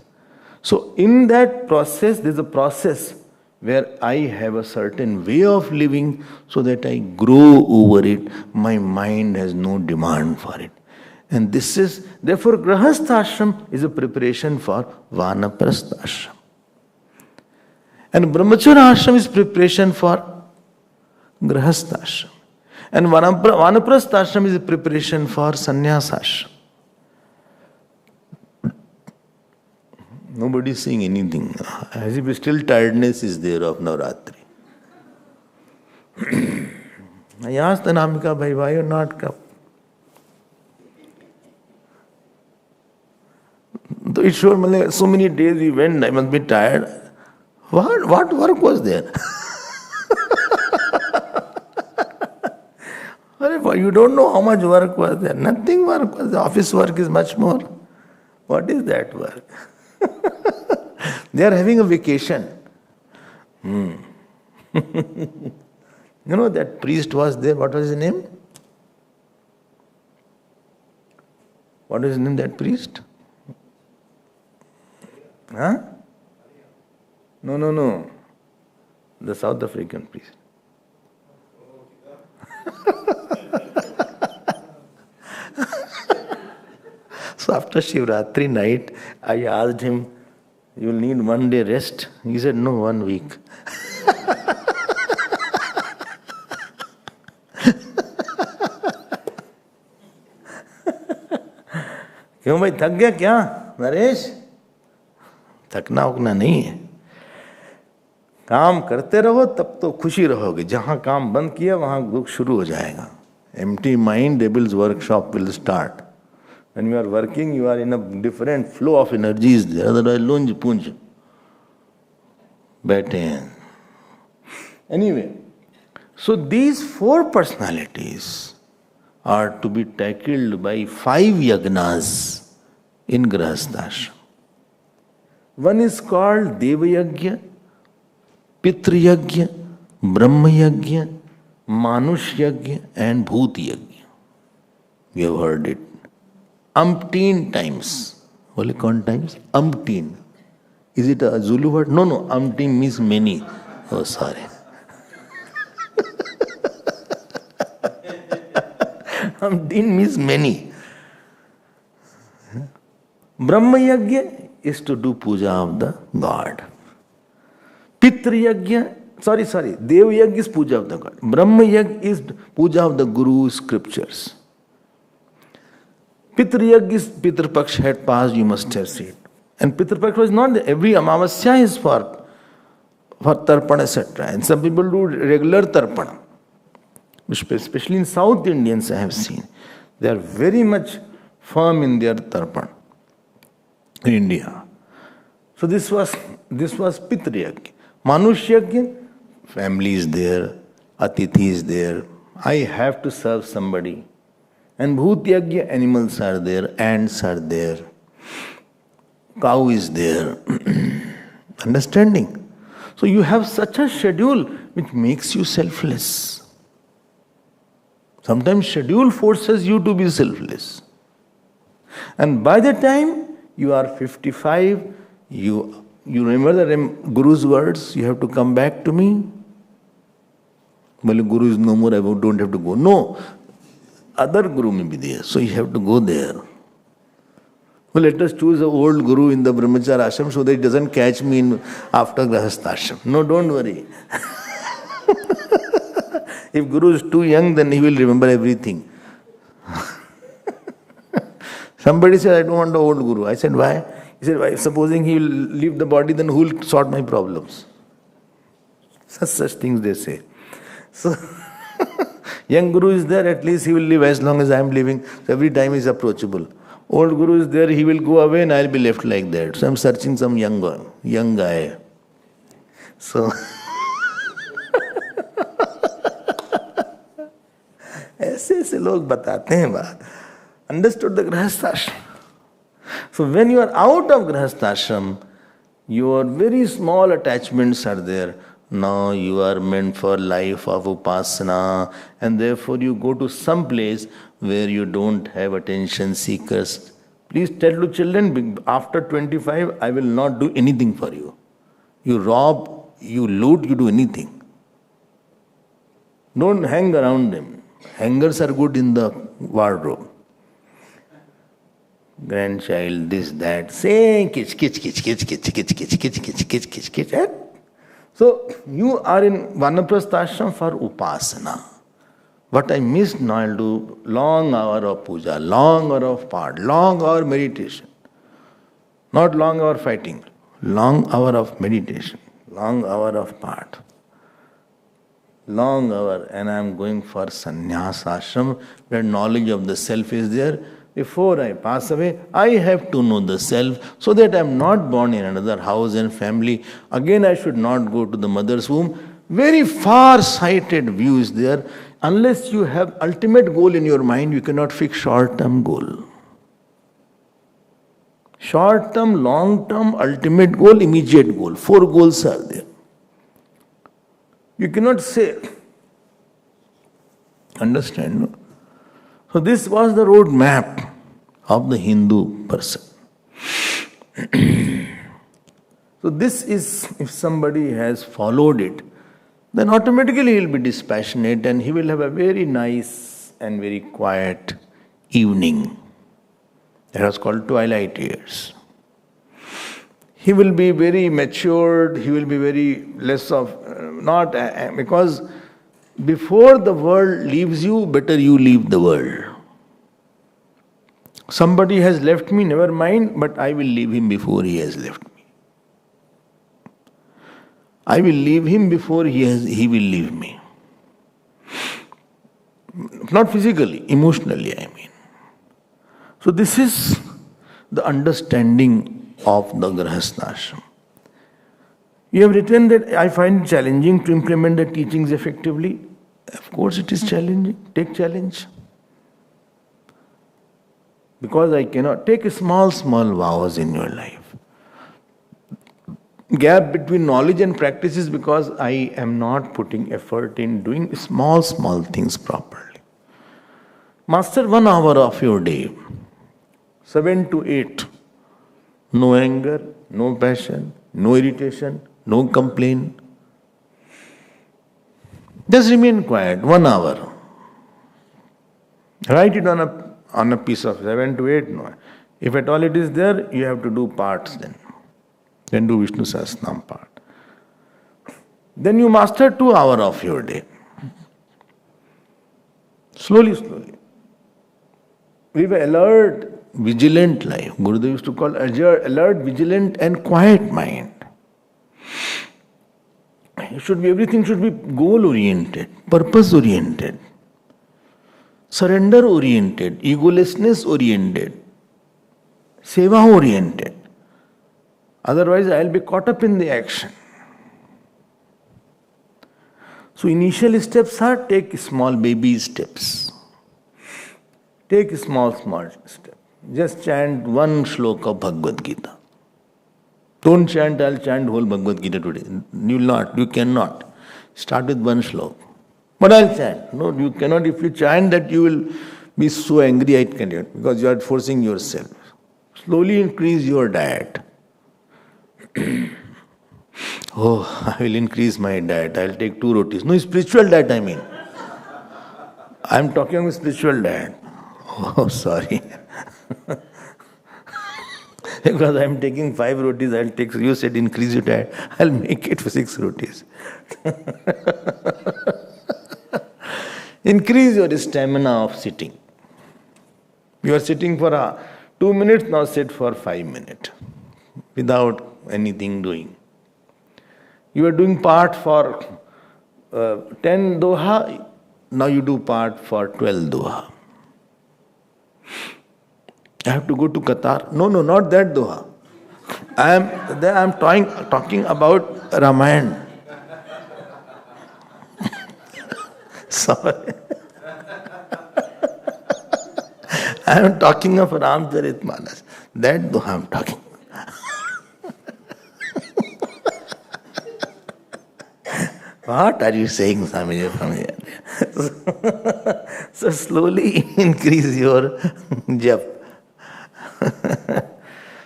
So in that process, there's a process where I have a certain way of living so that I grow over it. My mind has no demand for it. And this is, therefore, Grahasthashram is a preparation for Vanaprasthashram. And Brahmacharya ashram is preparation for Grahasthashram. And Vanaprasthashram is a preparation for Sannyasashram. Nobody is saying anything. As if still tiredness is there of Navratri. I asked Anamika, bhai, why you not come? So it showed so many days we went, I must be tired. What work was there? You don't know how much work was there. Nothing work was there. Office work is much more. What is that work? They are having a vacation. You know that priest was there. What was his name? What was his name, that priest? Huh? No. The South African priest. So after Shivratri night, I asked him, you will need 1 day rest? He said, no, 1 week. क्यों भाई थक गया क्या नरेश? थकना उकना नहीं है. काम करते रहो तब तो खुशी रहोगे. जहां काम बंद किया वहां दुख शुरू हो जाएगा. Empty mind, devil's workshop will start. When you are working, you are in a different flow of energies there. Otherwise, lunj punj. बैठे हैं. Anyway, so these 4 personalities are to be tackled by 5 yagnas in Grahasthashram. One is called Deva Yagya, Pitra Yagya, Brahma Yagya, Manush Yagya and Bhoot Yagya. We have heard it umpteen times. Only count times? Umpteen. Is it a Zulu word? No. Umpteen means many. Oh, sorry. Din means many. Brahma Yajna is to do puja of the God. Pitra Yajna, sorry, Dev Yajna is puja of the God. Brahma Yajna is puja of the Guru's scriptures. Pitra Yajna is Pitra Paksh had passed, you must have seen. And Pitra Paksh was not there. Every Amavasya is for Tarpana, etc. And some people do regular Tarpana. Especially in South Indians, I have seen. They are very much firm in their Tarpana in India. So this was Pitra Yajna. Manushya Yajna, family is there, Atithi is there. I have to serve somebody. And Bhut Yajna, animals are there, ants are there, cow is there. Understanding? So you have such a schedule which makes you selfless. Sometimes schedule forces you to be selfless. And by the time you are 55, you remember the Guru's words, you have to come back to me. Well, Guru is no more, I don't have to go. No, other Guru may be there, so you have to go there. Well, let us choose an old Guru in the Brahmachara ashram so that it doesn't catch me after Grahastha ashram. No, don't worry. If Guru is too young, then he will remember everything. Somebody said, I don't want the old Guru. I said, why? He said, why? Supposing he will leave the body, then who will sort my problems? Such things they say. So, young Guru is there, at least he will live as long as I am living. So every time he is approachable. Old Guru is there, he will go away and I will be left like that. So I am searching some young guy. So, ऐसे लोग बताते हैं बात. Understood the Grahastha ashram. So when you are out of Grahastha ashram, your very small attachments are there. Now you are meant for life of upasana, and therefore you go to some place where you don't have attention seekers. Please tell to children, after 25, I will not do anything for you. You rob, you loot, you do anything. Don't hang around them. Hangers are good in the wardrobe. Grandchild, this, that, say kitch. So you are in Vanaprastha ashram for upasana. What I missed now, I'll do long hour of puja, long hour of part, long hour meditation. Not long hour fighting, long hour of meditation, long hour of part. Long hour, and I am going for sannyas ashram where knowledge of the self is there. Before I pass away, I have to know the self so that I am not born in another house and family. Again, I should not go to the mother's womb. Very far-sighted view is there. Unless you have ultimate goal in your mind, you cannot fix short-term goal. Short-term, long-term, ultimate goal, immediate goal. 4 goals are there. You cannot say. Understand, no? So this was the road map of the Hindu person. So this is, if somebody has followed it, then automatically he will be dispassionate and he will have a very nice and very quiet evening. That was called twilight years. He will be very matured, he will be very less of, because before the world leaves you, better you leave the world. Somebody has left me, never mind, but I will leave him before he has left me. I will leave him before he will leave me. Not physically, emotionally, I mean. So this is the understanding of the Grahastha ashram. You have written that I find it challenging to implement the teachings effectively. Of course it is challenging. Take challenge. Because I cannot take small vows in your life. Gap between knowledge and practice is because I am not putting effort in doing small things properly. Master 1 hour of your day, 7 to 8. No anger, no passion, no irritation, no complaint. Just remain quiet, 1 hour. Write it on a piece of 7 to 8. No. If at all it is there, you have to do parts then. Then do Vishnu Sahasranam part. Then you master 2 hours of your day. Slowly, slowly. We have alert, vigilant life. Gurudev used to call alert, vigilant and quiet mind. Everything should be goal-oriented, purpose-oriented, surrender-oriented, egolessness-oriented, seva-oriented. Otherwise, I will be caught up in the action. So initial steps are take small baby steps. Take small step. Just chant one shloka of Bhagavad Gita. Don't chant, I'll chant whole Bhagavad Gita today. You cannot. Start with one shloka. But I'll chant. No, you cannot. If you chant that, you will be so angry, I cannot, because you are forcing yourself. Slowly increase your diet. Oh, I will increase my diet. I'll take 2 rotis. No, spiritual diet I mean. I'm talking about spiritual diet. Oh, sorry. Because I'm taking 5 rotis, I'll take, you said increase your diet. I'll make it for 6 rotis. Increase your stamina of sitting. You are sitting for 2 minutes, now sit for 5 minutes. Without anything doing. You are doing part for 10 doha, now you do part for 12 doha. I have to go to Qatar. No, not that doha. I am talking about Ramayana. Sorry. I am talking of Ramcharitmanas. That doha I am talking. What are you saying, Swami? So slowly increase your jap.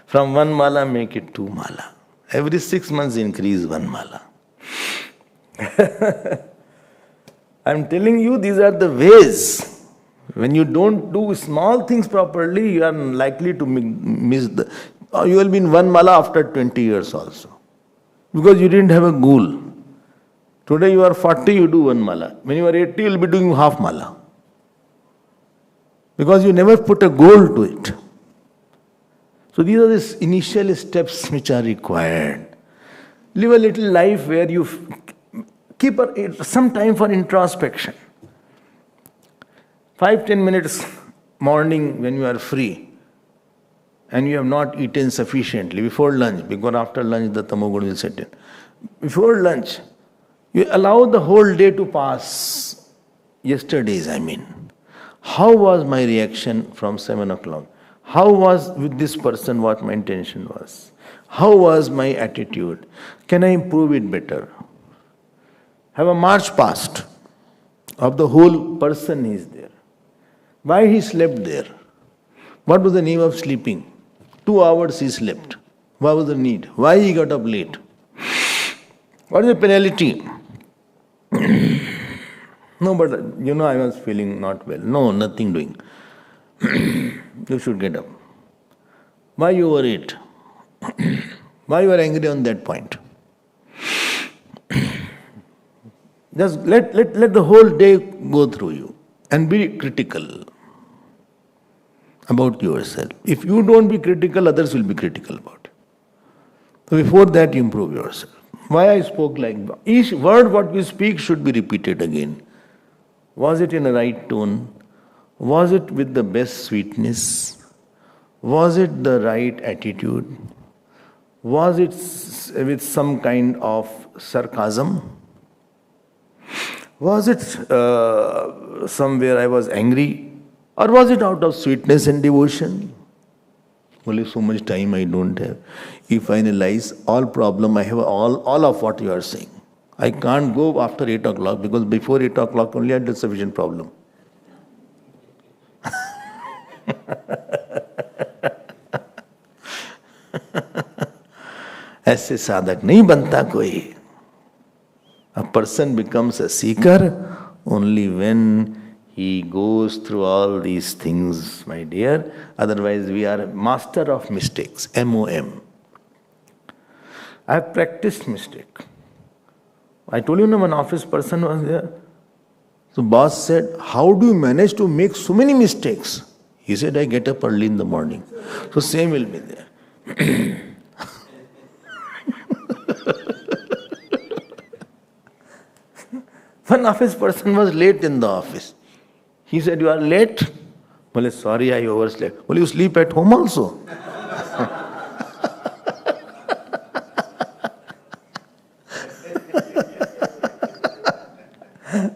From 1 mala, make it 2 mala. Every 6 months, increase 1 mala. I'm telling you, these are the ways. When you don't do small things properly, you are likely to miss the. You will be in 1 mala after 20 years also. Because you didn't have a goal. Today you are 40, you do 1 mala. When you are 80, you will be doing half mala. Because you never put a goal to it. So these are the initial steps which are required. Live a little life where you keep some time for introspection. 5-10 minutes morning when you are free and you have not eaten sufficiently before lunch, because after lunch the tamoguna will set in. Before lunch, you allow the whole day to pass. Yesterday's, I mean. How was my reaction from 7 o'clock? How was with this person what my intention was? How was my attitude? Can I improve it better? Have a march past of the whole person is there. Why he slept there? What was the name of sleeping? 2 hours he slept. What was the need? Why he got up late? What is the penalty? No, but I was feeling not well. No, nothing doing. You should get up. Why you overeat? Why you are angry on that point? Just let the whole day go through you and be critical about yourself. If you don't be critical, others will be critical about it. So before that, you improve yourself. Why I spoke like that? Each word what we speak should be repeated again. Was it in a right tone? Was it with the best sweetness? Was it the right attitude? Was it with some kind of sarcasm? Was it somewhere I was angry? Or was it out of sweetness and devotion? Only so much time I don't have. If I analyze all problem, I have all of what you are saying. I can't go after 8 o'clock because before 8 o'clock only I had sufficient problem. ऐसे साधक नहीं बनता कोई. A person becomes a seeker only when He goes through all these things, my dear. Otherwise, we are master of mistakes. MOM. I have practiced mistake. I told you, one office person was there. So boss said, how do you manage to make so many mistakes? He said, I get up early in the morning. So same will be there. One office person was late in the office. He said, you are late? Well, sorry, I overslept. Well, you sleep at home also?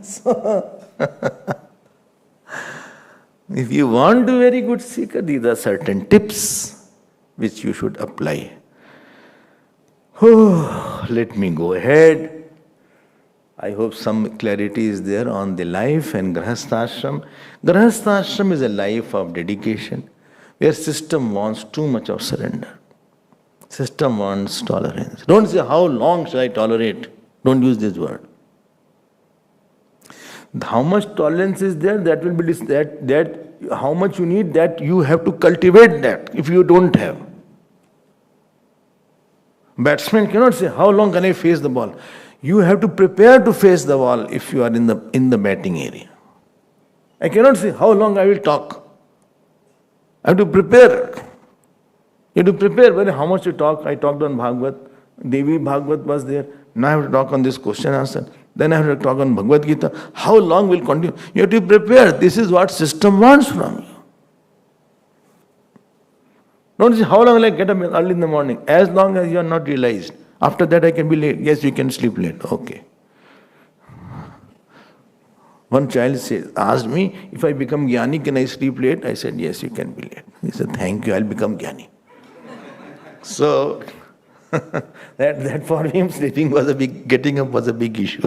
So, if you want to be very good seeker, these are certain tips which you should apply. Oh, let me go ahead. I hope some clarity is there on the life and Grahasthashram. Grahasthashram is a life of dedication where system wants too much of surrender. System wants tolerance. Don't say, how long shall I tolerate? Don't use this word. How much tolerance is there, that will be that how much you need, that you have to cultivate that if you don't have. Batsman cannot say, how long can I face the ball? You have to prepare to face the ball if you are in the batting area. I cannot say, how long I will talk. I have to prepare. You have to prepare. Well, how much you talk? I talked on Bhagavad. Devi Bhagavad was there. Now I have to talk on this question answer. Then I have to talk on Bhagavad Gita. How long will continue? You have to prepare. This is what system wants from you. Don't say, how long will I get up early in the morning? As long as you are not realized. After that I can be late. Yes, you can sleep late. Okay. One child asked me, if I become Jnani, can I sleep late? I said, yes, you can be late. He said, thank you, I'll become Jnani. So, that for him, getting up was a big issue.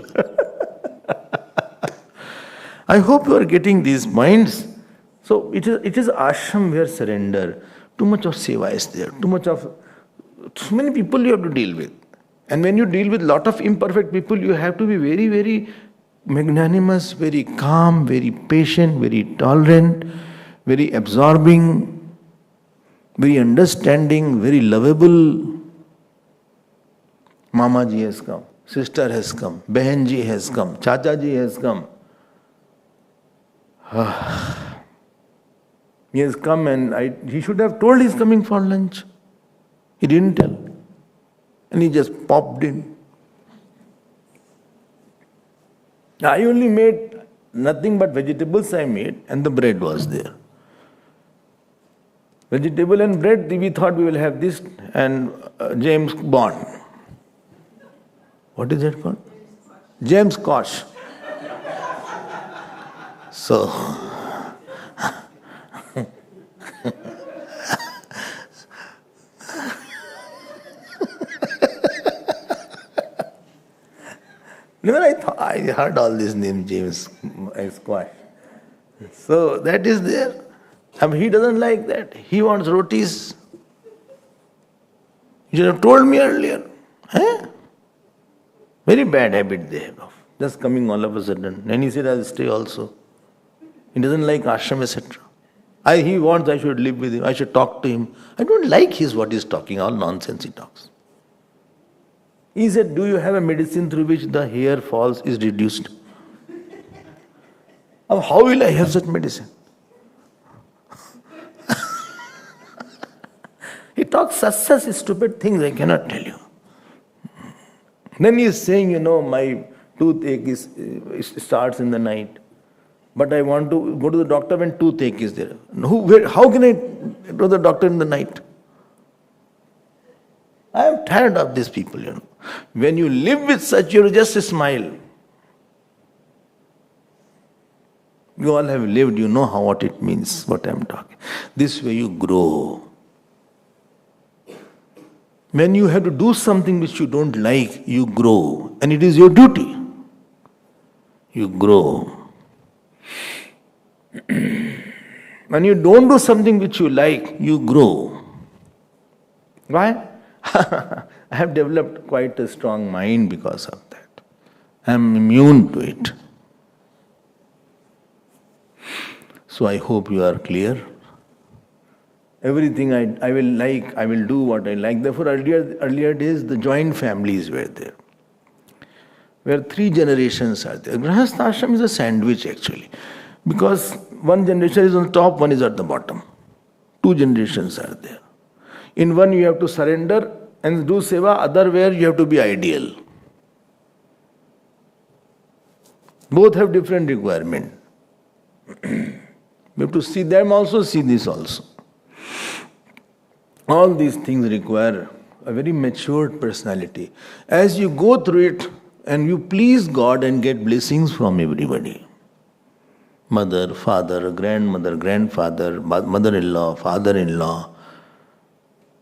I hope you are getting these minds. So, it is ashram where surrender. Too much of seva is there. Too many people you have to deal with. And when you deal with lot of imperfect people, you have to be very, very magnanimous, very calm, very patient, very tolerant, very absorbing, very understanding, very lovable. Mama ji has come, sister has come, Behan ji has come, Chacha ji has come. He has come and he should have told he's coming for lunch. He didn't tell. And he just popped in. I only made nothing but vegetables I made, and the bread was there. Vegetable and bread, we thought we will have this, and James Bond. What is that called? James Kosh. So, I heard all these names, James Squash. So that is there. He doesn't like that. He wants rotis. You should have told me earlier. Very bad habit they have of just coming all of a sudden. And he said, I'll stay also. He doesn't like ashram, etc. He wants I should live with him. I should talk to him. I don't like what he's talking. All nonsense he talks. He said, do you have a medicine through which the hair falls is reduced? How will I have such medicine? He talks such stupid things, I cannot tell you. Then he is saying, my toothache starts in the night. But I want to go to the doctor when toothache is there. How can I go to the doctor in the night? I am tired of these people, When you live with such, you just smile. You all have lived, you know what it means, what I am talking. This way you grow. When you have to do something which you don't like, you grow. And it is your duty. You grow. When you don't do something which you like, you grow. Why? I have developed quite a strong mind because of that. I am immune to it. So I hope you are clear. Everything I will like, I will do what I like. Therefore, earlier days, the joint families were there, where 3 generations are there. Grahastha ashram is a sandwich actually, because one generation is on top, one is at the bottom. 2 generations are there. In one you have to surrender and do seva, other where you have to be ideal. Both have different requirement. We have to see them also, see this also. All these things require a very matured personality. As you go through it and you please God and get blessings from everybody. Mother, father, grandmother, grandfather, mother-in-law, father-in-law,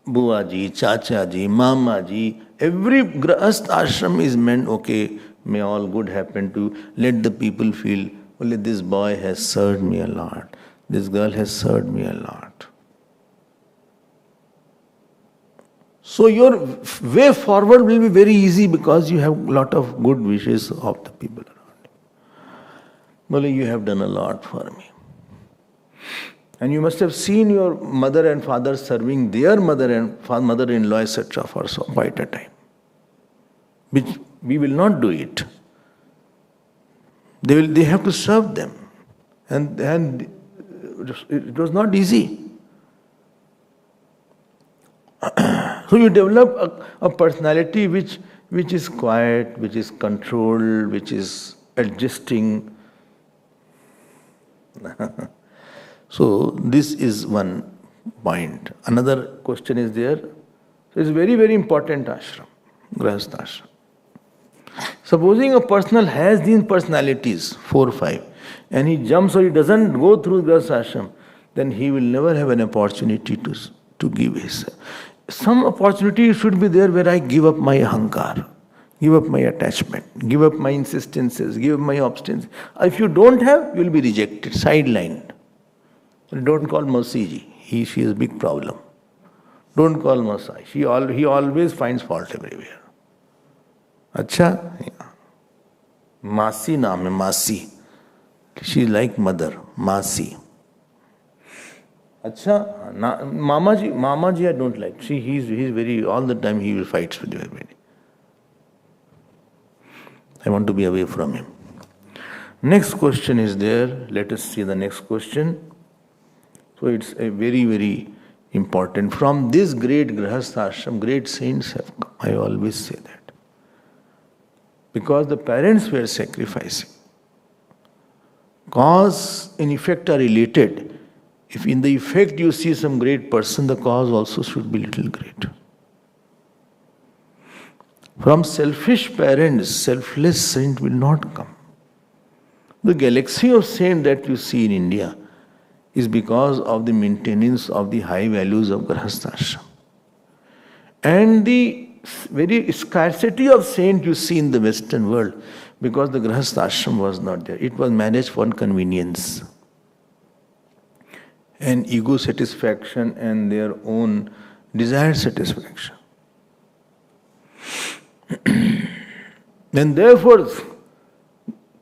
Buaji, Chachaji, Mamaji, every Grahastha ashram is meant, okay, may all good happen to, let the people feel, only this boy has served me a lot, this girl has served me a lot. So your way forward will be very easy because you have a lot of good wishes of the people around you. Only you have done a lot for me. And you must have seen your mother and father serving their mother-in-law, etc. for quite a time. Which we will not do it. They have to serve them. And it was not easy. So you develop a personality which is quiet, which is controlled, which is adjusting. So this is one point. Another question is there. So it's very, very important ashram, Grahastha ashram. Supposing a person has these personalities, 4 or 5, and he jumps or he doesn't go through Grahastha ashram, then he will never have an opportunity to give his. Some opportunity should be there where I give up my ahankar, give up my attachment, give up my insistences, give up my obstinacy. If you don't have, you will be rejected, sidelined. Don't call Masiji. She is a big problem. Don't call Masai. He always finds fault everywhere. Acha? Yeah. Masi naam hai, Masi. She is like mother, Masi. Acha? Mamaji I don't like. See, he's very, all the time he will fight with everybody. I want to be away from him. Next question is there. Let us see the next question. So it's a very, very important. From this great Grahastha ashram, great saints have come. I always say that. Because the parents were sacrificing. Cause and effect are related. If in the effect you see some great person, the cause also should be little great. From selfish parents, selfless saint will not come. The galaxy of saints that you see in India is because of the maintenance of the high values of Grahastha ashram. And the very scarcity of saint you see in the Western world, because the Grahastha ashram was not there. It was managed for convenience and ego satisfaction and their own desired satisfaction. And therefore,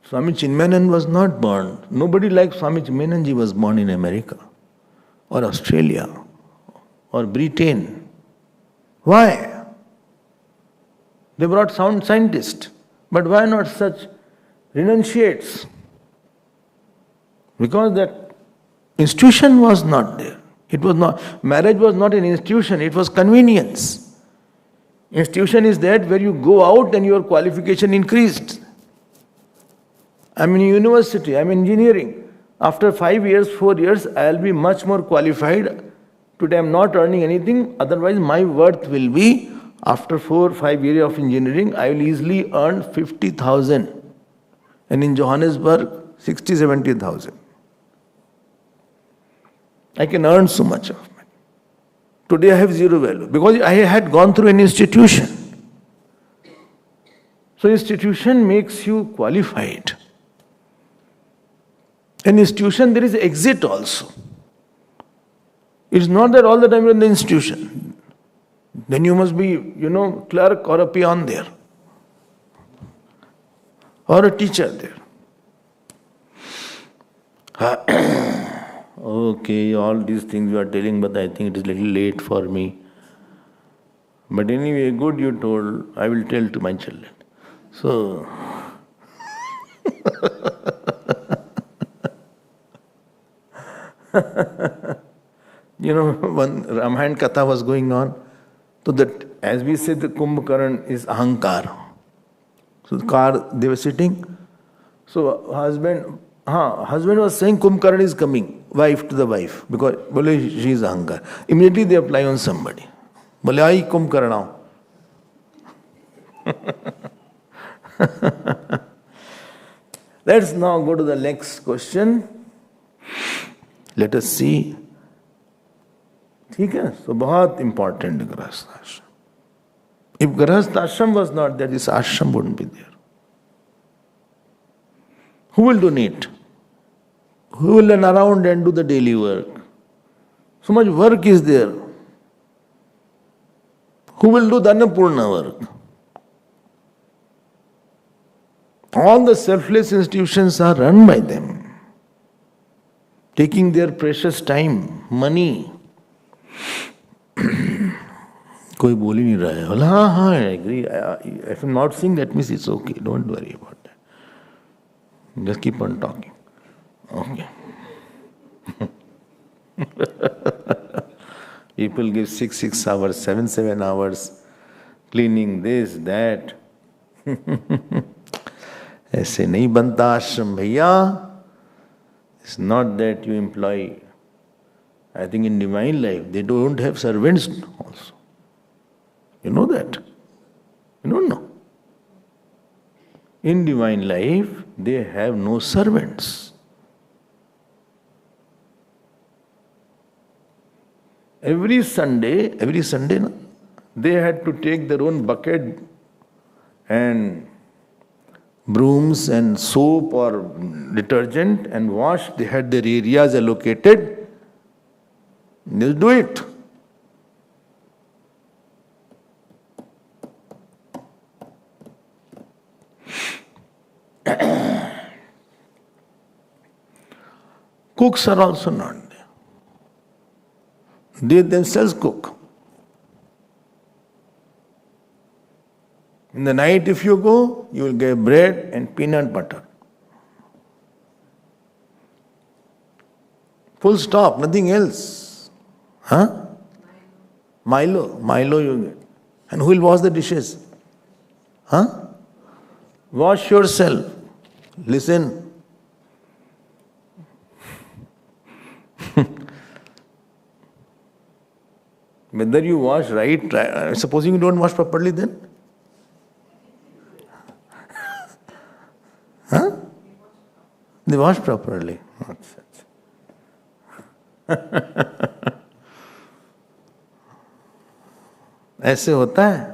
Swami Chinmaya was not born. Nobody like Swami Chinmaya was born in America or Australia or Britain. Why? They brought sound scientists. But why not such renunciates? Because that institution was not there. It was not, marriage was not an institution, it was convenience. Institution is that where you go out and your qualification increased. I'm in university, I'm engineering. After 5 years, 4 years, I'll be much more qualified. Today I'm not earning anything, otherwise my worth will be, after 4 or 5 years of engineering, I will easily earn 50,000. And in Johannesburg, 60, 70,000. I can earn so much of money. Today I have zero value because I had gone through an institution. So institution makes you qualified. In institution there is exit also. It's not that all the time you're in the institution. Then you must be, clerk or a peon there. Or a teacher there. Okay, all these things you are telling, but I think it is a little late for me. But anyway, good you told, I will tell to my children. So, one Ramayana Katha was going on. So that, as we say, the Kumbhakaran is Ahankar. So the car, they were sitting. So husband was saying Kumbhakaran is coming, wife to the wife, because bole, she is Ahankar. Immediately they apply on somebody. Bole, I Kumbhakaran. Let's now go to the next question. Let us see. ठीक है, so बहुत important Grahastha Ashram. If Grahastha Ashram was not there, this ashram wouldn't be there. Who will donate? Who will run around and do the daily work? So much work is there. Who will do the Annapurna work? All the selfless institutions are run by them, taking their precious time, money. कोई बोल ही नहीं रहा है. हाँ, I agree. If I'm not saying, that means it's okay. Don't worry about that. Just keep on talking. Okay. People give 6 hours, 7 hours, cleaning this, that. ऐसे नहीं बनता आश्रम भैया. It's not that you employ. I think in divine life, they don't have servants also. You know that? You don't know. In divine life, they have no servants. Every Sunday, they had to take their own bucket and brooms and soap or detergent and wash. They had their areas allocated. They'll do it. Cooks are also not there. They themselves cook. In the night, if you go, you will get bread and peanut butter. Full stop, nothing else. Huh? Milo you get. And who will wash the dishes? Huh? Wash yourself. Listen. Whether you wash right, supposing you don't wash properly then? Huh? They wash properly. ऐसे होता है.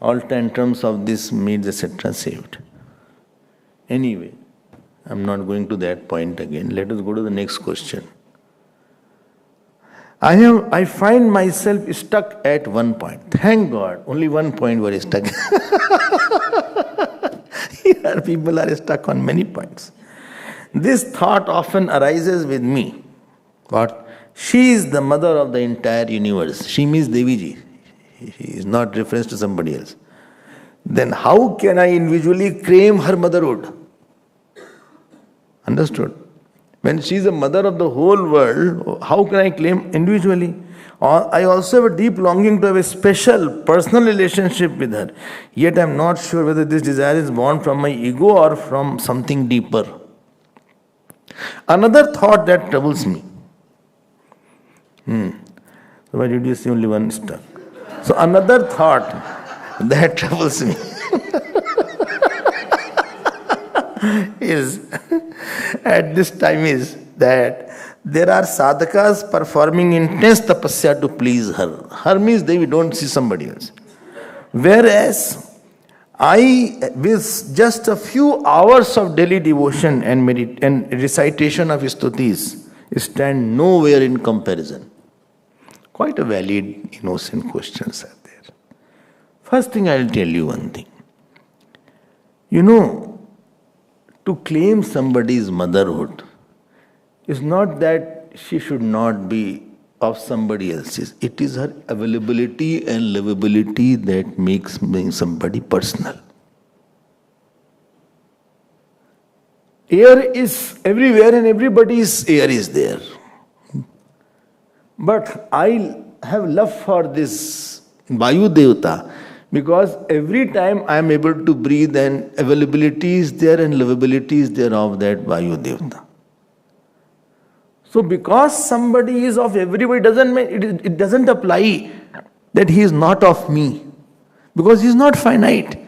All tantrums of this maids etc. saved. Anyway, I'm not going to that point again. Let us go to the next question. I find myself stuck at one point. Thank God, only one point were stuck. Here people are stuck on many points. This thought often arises with me. What? She is the mother of the entire universe. She means Deviji. She is not reference to somebody else. Then how can I individually claim her motherhood? Understood? When she is the mother of the whole world, how can I claim individually? I also have a deep longing to have a special personal relationship with her. Yet I am not sure whether this desire is born from my ego or from something deeper. Another thought that troubles me. So why did you see only one star? So another thought that troubles me is at this time is that there are sadhakas performing intense tapasya to please her. Her means they don't see somebody else. Whereas I, with just a few hours of daily devotion and recitation of stutis, stand nowhere in comparison. Quite a valid, innocent questions are there. First thing, I'll tell you one thing. You know, to claim somebody's motherhood is not that she should not be of somebody else's. It is her availability and livability that makes somebody personal. Air is everywhere and everybody's air is there. But I have love for this Vayu Devata because every time I am able to breathe and availability is there and livability is there of that Vayu Devata. So because somebody is of everybody doesn't mean it doesn't apply that he is not of me. Because he is not finite.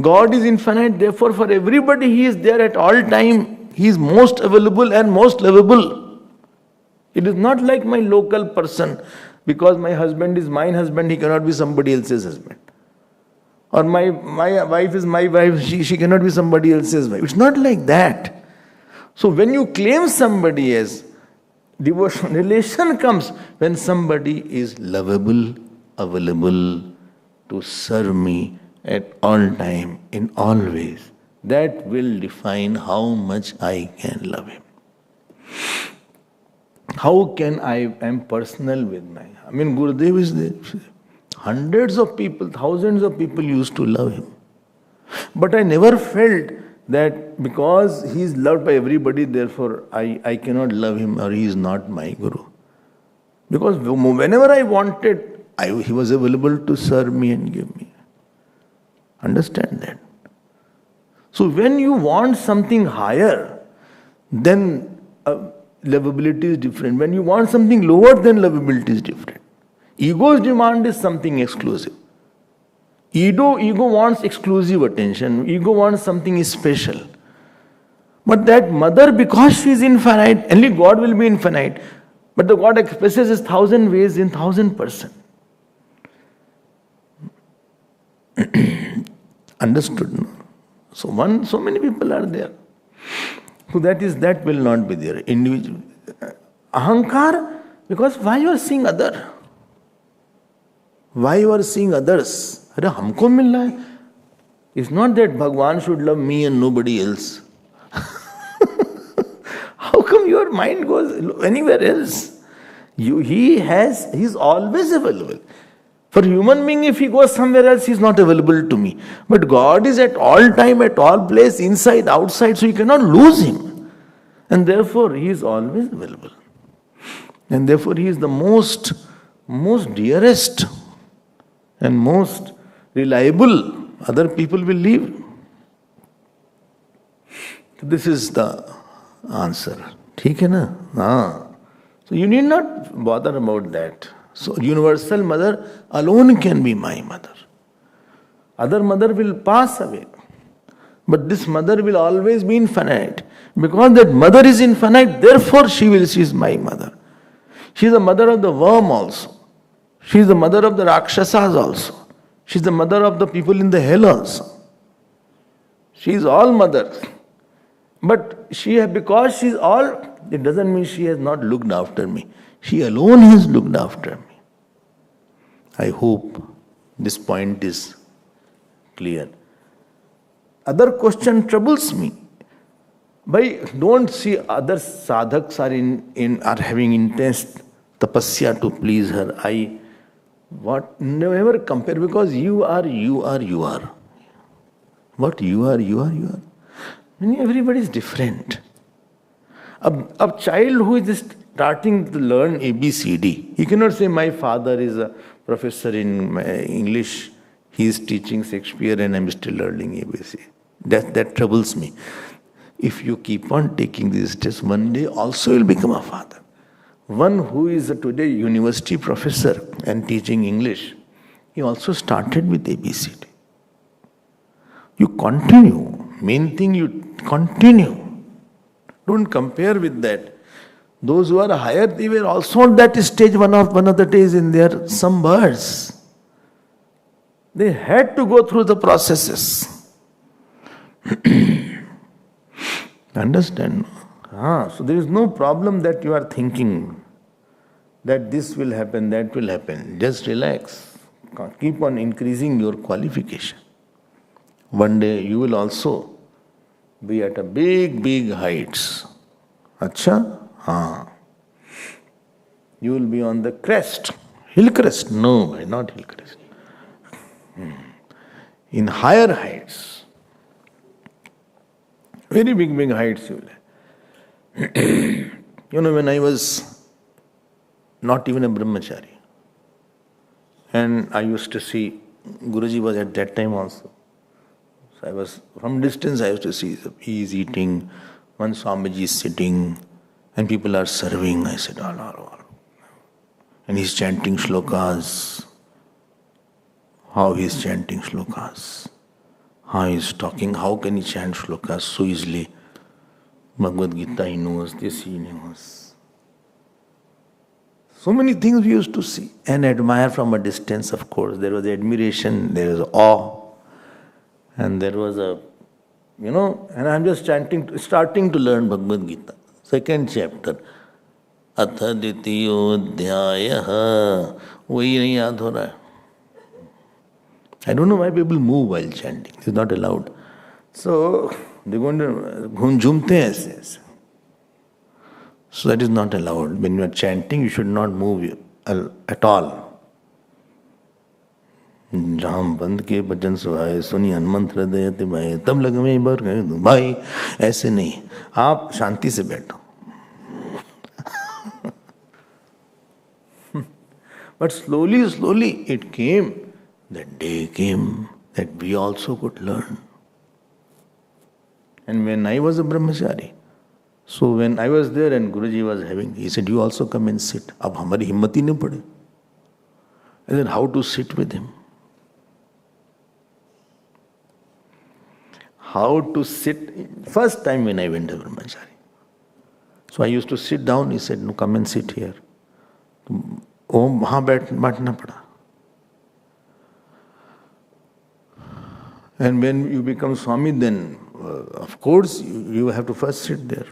God is infinite, therefore for everybody he is there at all time. He is most available and most lovable. It is not like my local person. Because my husband is my husband, he cannot be somebody else's husband. Or my wife is my wife, she cannot be somebody else's wife. It's not like that. So when you claim somebody as devotion, relation comes when somebody is lovable, available to serve me at all time, in all ways. That will define how much I can love him. How can I am personal with my... Gurudev is there. Hundreds of people, thousands of people used to love him. But I never felt that because he is loved by everybody, therefore I cannot love him or he is not my Guru. Because whenever I wanted, he was available to serve me and give me. Understand that. So when you want something higher, then lovability is different. When you want something lower, then lovability is different. Ego's demand is something exclusive. Ego wants exclusive attention. Ego wants something special. But that mother, because she is infinite, only God will be infinite. But the God expresses his 1,000 ways in 1,000%. Understood? No? So many people are there. So that will not be there. Individual ahankar, because why you are seeing other? Why you are seeing others? Arre, humko mil raha hai. It's not that Bhagwan should love me and nobody else. How come your mind goes anywhere else? He's always available. For human being, if he goes somewhere else, he's not available to me. But God is at all time, at all place, inside, outside, so you cannot lose him. And therefore, he is always available. And therefore, he is the most dearest and most reliable. Other people will leave. So this is the answer. ठीक है ना? हाँ. So you need not bother about that. So universal mother alone can be my mother. Other mother will pass away. But this mother will always be infinite. Because that mother is infinite, therefore she is my mother. She is the mother of the worm also. She is the mother of the Rakshasas also. She is the mother of the people in the hell also. She is all mother. But because she is all, it doesn't mean she has not looked after me. She alone has looked after me. I hope this point is clear. Other question troubles me. Don't see other sadhaks are having intense tapasya to please her. Never compare, because you are. What you are. Everybody is different. A child who is just starting to learn ABCD, he cannot say, my father is a professor in English, he is teaching Shakespeare and I am still learning ABC. That troubles me. If you keep on taking these tests, one day also you will become a father. One who is today university professor and teaching English, he also started with ABCD. You continue. Main thing, you continue. Don't compare with that. Those who are higher, they were also at that stage one of the days in their some birds. They had to go through the processes. Understand? So there is no problem that you are thinking that this will happen, that will happen. Just relax. Keep on increasing your qualification. One day you will also be at a big, big heights. Acha? Haan. You will be on the crest. Hill crest? No, not hill crest. In higher heights. Very big, big heights you will have. When I was not even a brahmachari, and I used to see, Guruji was at that time also. So I was, from distance I used to see, he is eating, one Swamiji is sitting, and people are serving. I said, oh. And he's chanting shlokas. How he is chanting shlokas. How he is talking. How can he chant shlokas so easily? Bhagavad Gita he knows, this he knows. So many things we used to see and admire from a distance, of course. There was admiration, there was awe. And there was and I'm just starting to learn Bhagavad Gita. Second chapter. Atha Dvitiyodhyayah. Wahi nahi yaad ho raha hai. I don't know why people move while chanting. It's not allowed. So, they're going to jhumte aise. So that is not allowed. When you are chanting, you should not move at all. Ram बंद के भजन सुहाए सुनी हनुमंत हृदय तिमाए तब लग में बर गए भाई ऐसे नहीं आप शांति से बैठो but slowly it came, that day came that we also could learn. And when I was a brahmachari, so when I was there and Guruji was having, he said, you also come and sit. Ab hamari himmat hi nahi pade. And then how to sit with him? How to sit? First time when I went to brahmachari. So I used to sit down, he said, no, come and sit here. Oh, wahan baithna pada. And when you become Swami, then of course you have to first sit there.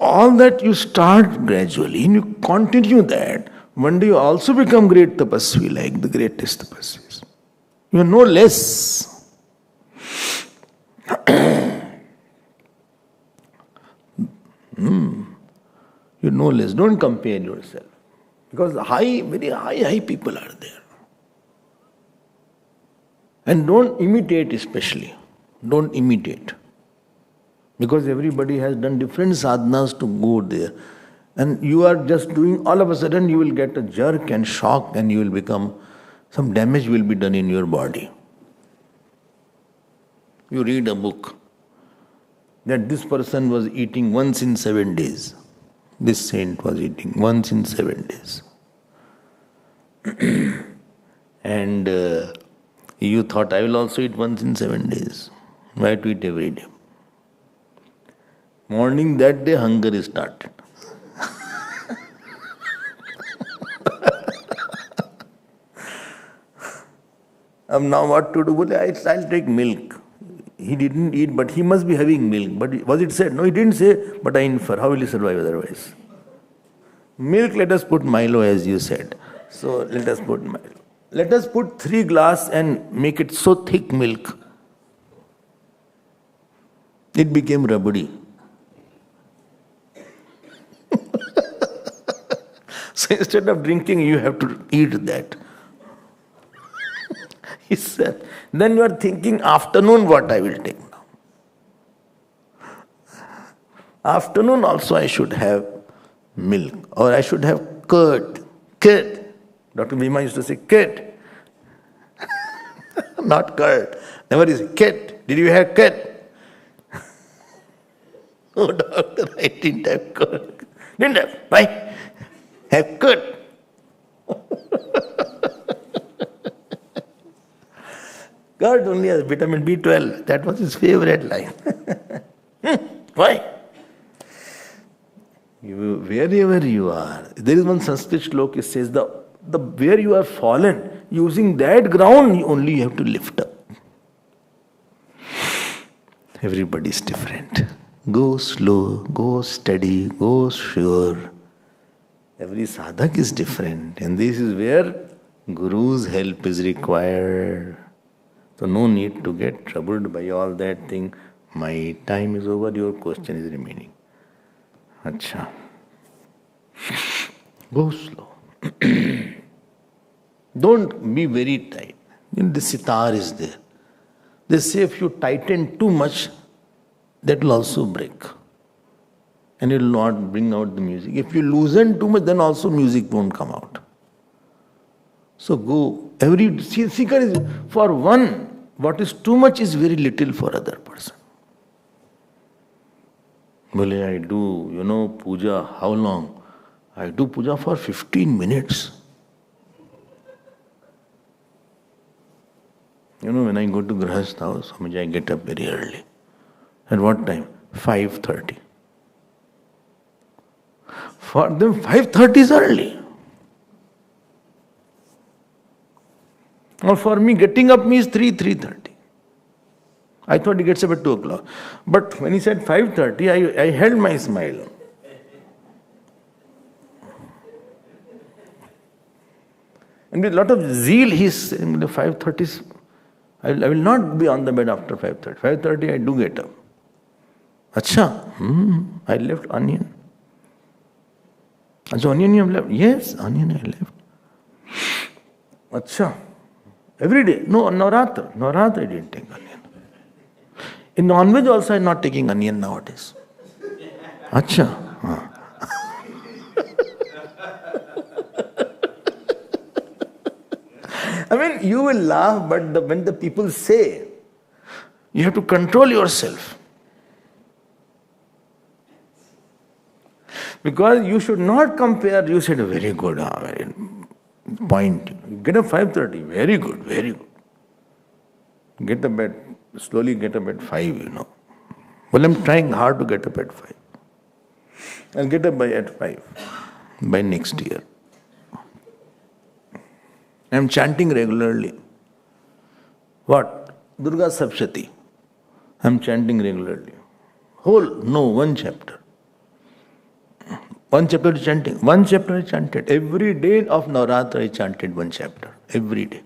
All that you start gradually and you continue that. One day you also become great tapasvi like the greatest tapasvis. You are no less. You're no less. Don't compare yourself. Because very high people are there. And don't imitate especially. Don't imitate. Because everybody has done different sadhanas to go there. And you are just doing, all of a sudden you will get a jerk and shock and you will become, some damage will be done in your body. You read a book that this person was eating once in 7 days. This saint was eating once in 7 days. And you thought, I will also eat once in 7 days. Why to eat every day? Morning that day, hunger is started. Now what to do? I'll take milk. He didn't eat, but he must be having milk. But was it said? No, he didn't say, but I infer. How will he survive otherwise? Milk, let us put Milo as you said. So let us put Milo. Let us put 3 glasses and make it so thick milk. It became rabdi. So instead of drinking, you have to eat that. He said, then you are thinking, afternoon what I will take now. Afternoon also I should have milk or I should have curd. Curd. Dr. Bhima used to say curd. Not curd. Never is curd. Did you have curd? Oh, doctor, I didn't have curd. Didn't have. Why? Have curd. Curd only has vitamin B12. That was his favorite line. Why? Wherever you are, there is one Sanskrit shloka, it says, the where you are fallen, using that ground only you have to lift up. Everybody is different. Go slow, go steady, go sure. Every sadhak is different. And this is where Guru's help is required. So no need to get troubled by all that thing. My time is over, your question is remaining. Acha. Go slow. Don't be very tight. The sitar is there. They say if you tighten too much, that will also break. And it will not bring out the music. If you loosen too much, then also music won't come out. So go. Every seeker is for one. What is too much is very little for other person. Bole, I do, puja, how long? I do puja for 15 minutes. When I go to Grahast house, I get up very early. At what time? 5:30. For them, 5:30 is early. Or for me, getting up means 3:30. I thought he gets up at 2 o'clock. But when he said 5:30, I held my smile. And with a lot of zeal, he's saying, 5:30, I will not be on the bed after 5:30. 5:30, I do get up. Acha, I left onion. So onion you have left? Yes, onion I left. Acha, every day? No, Navratri. Navratri I didn't take onion. In non-veg also I am not taking onion nowadays. Acha. I mean, you will laugh, but when the people say, you have to control yourself. Because you should not compare, you said, very good, very point. Get up 5:30, very good, very good. Get up at, slowly get up at 5, Well, I'm trying hard to get up at 5. I'll get up at 5 by next year. I'm chanting regularly. What? Durga Sapshati. I'm chanting regularly. One chapter. One chapter chanting. One chapter I chanted. Every day of Navratri I chanted one chapter. Every day.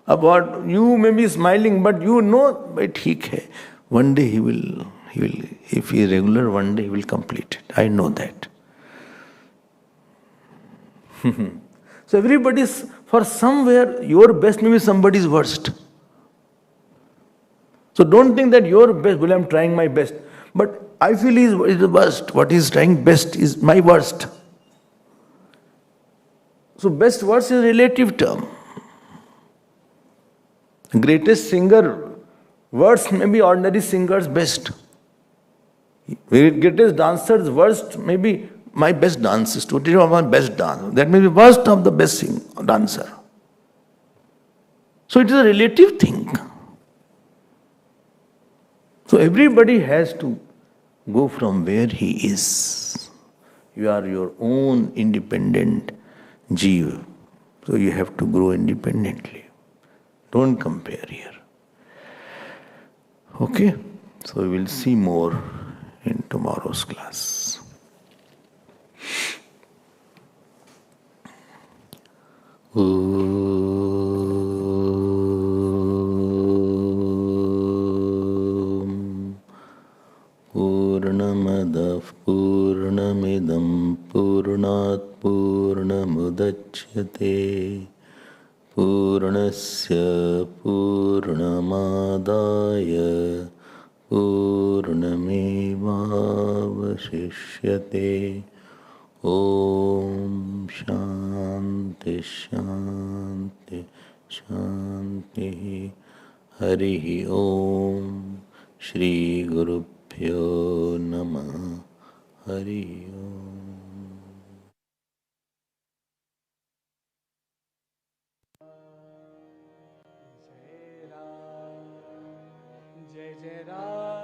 About you may be smiling, but theek hai. One day he will, if he is regular, one day he will complete it. I know that. So everybody's, for somewhere, your best may be somebody's worst. So don't think that your best, well, I'm trying my best. But I feel is the worst. What is trying best is my worst. So best worst is a relative term. Greatest singer, worst may be ordinary singer's best. Greatest dancer's worst may be my best dance is today of my best dance. That may be worst of the best dancer. So it is a relative thing. So everybody has to go from where he is. You are your own independent jeev. So you have to grow independently. Don't compare here. Okay? So we will see more in tomorrow's class. Purnamadah Purnamidam Purnat Purnamudachyate Purnasya Purnamadaya Purnamevavashishyate Om Shanti Shanti Shanti Harihi Om Shri Gurubhyo Namah Harihi Om. Jai Jai Ram.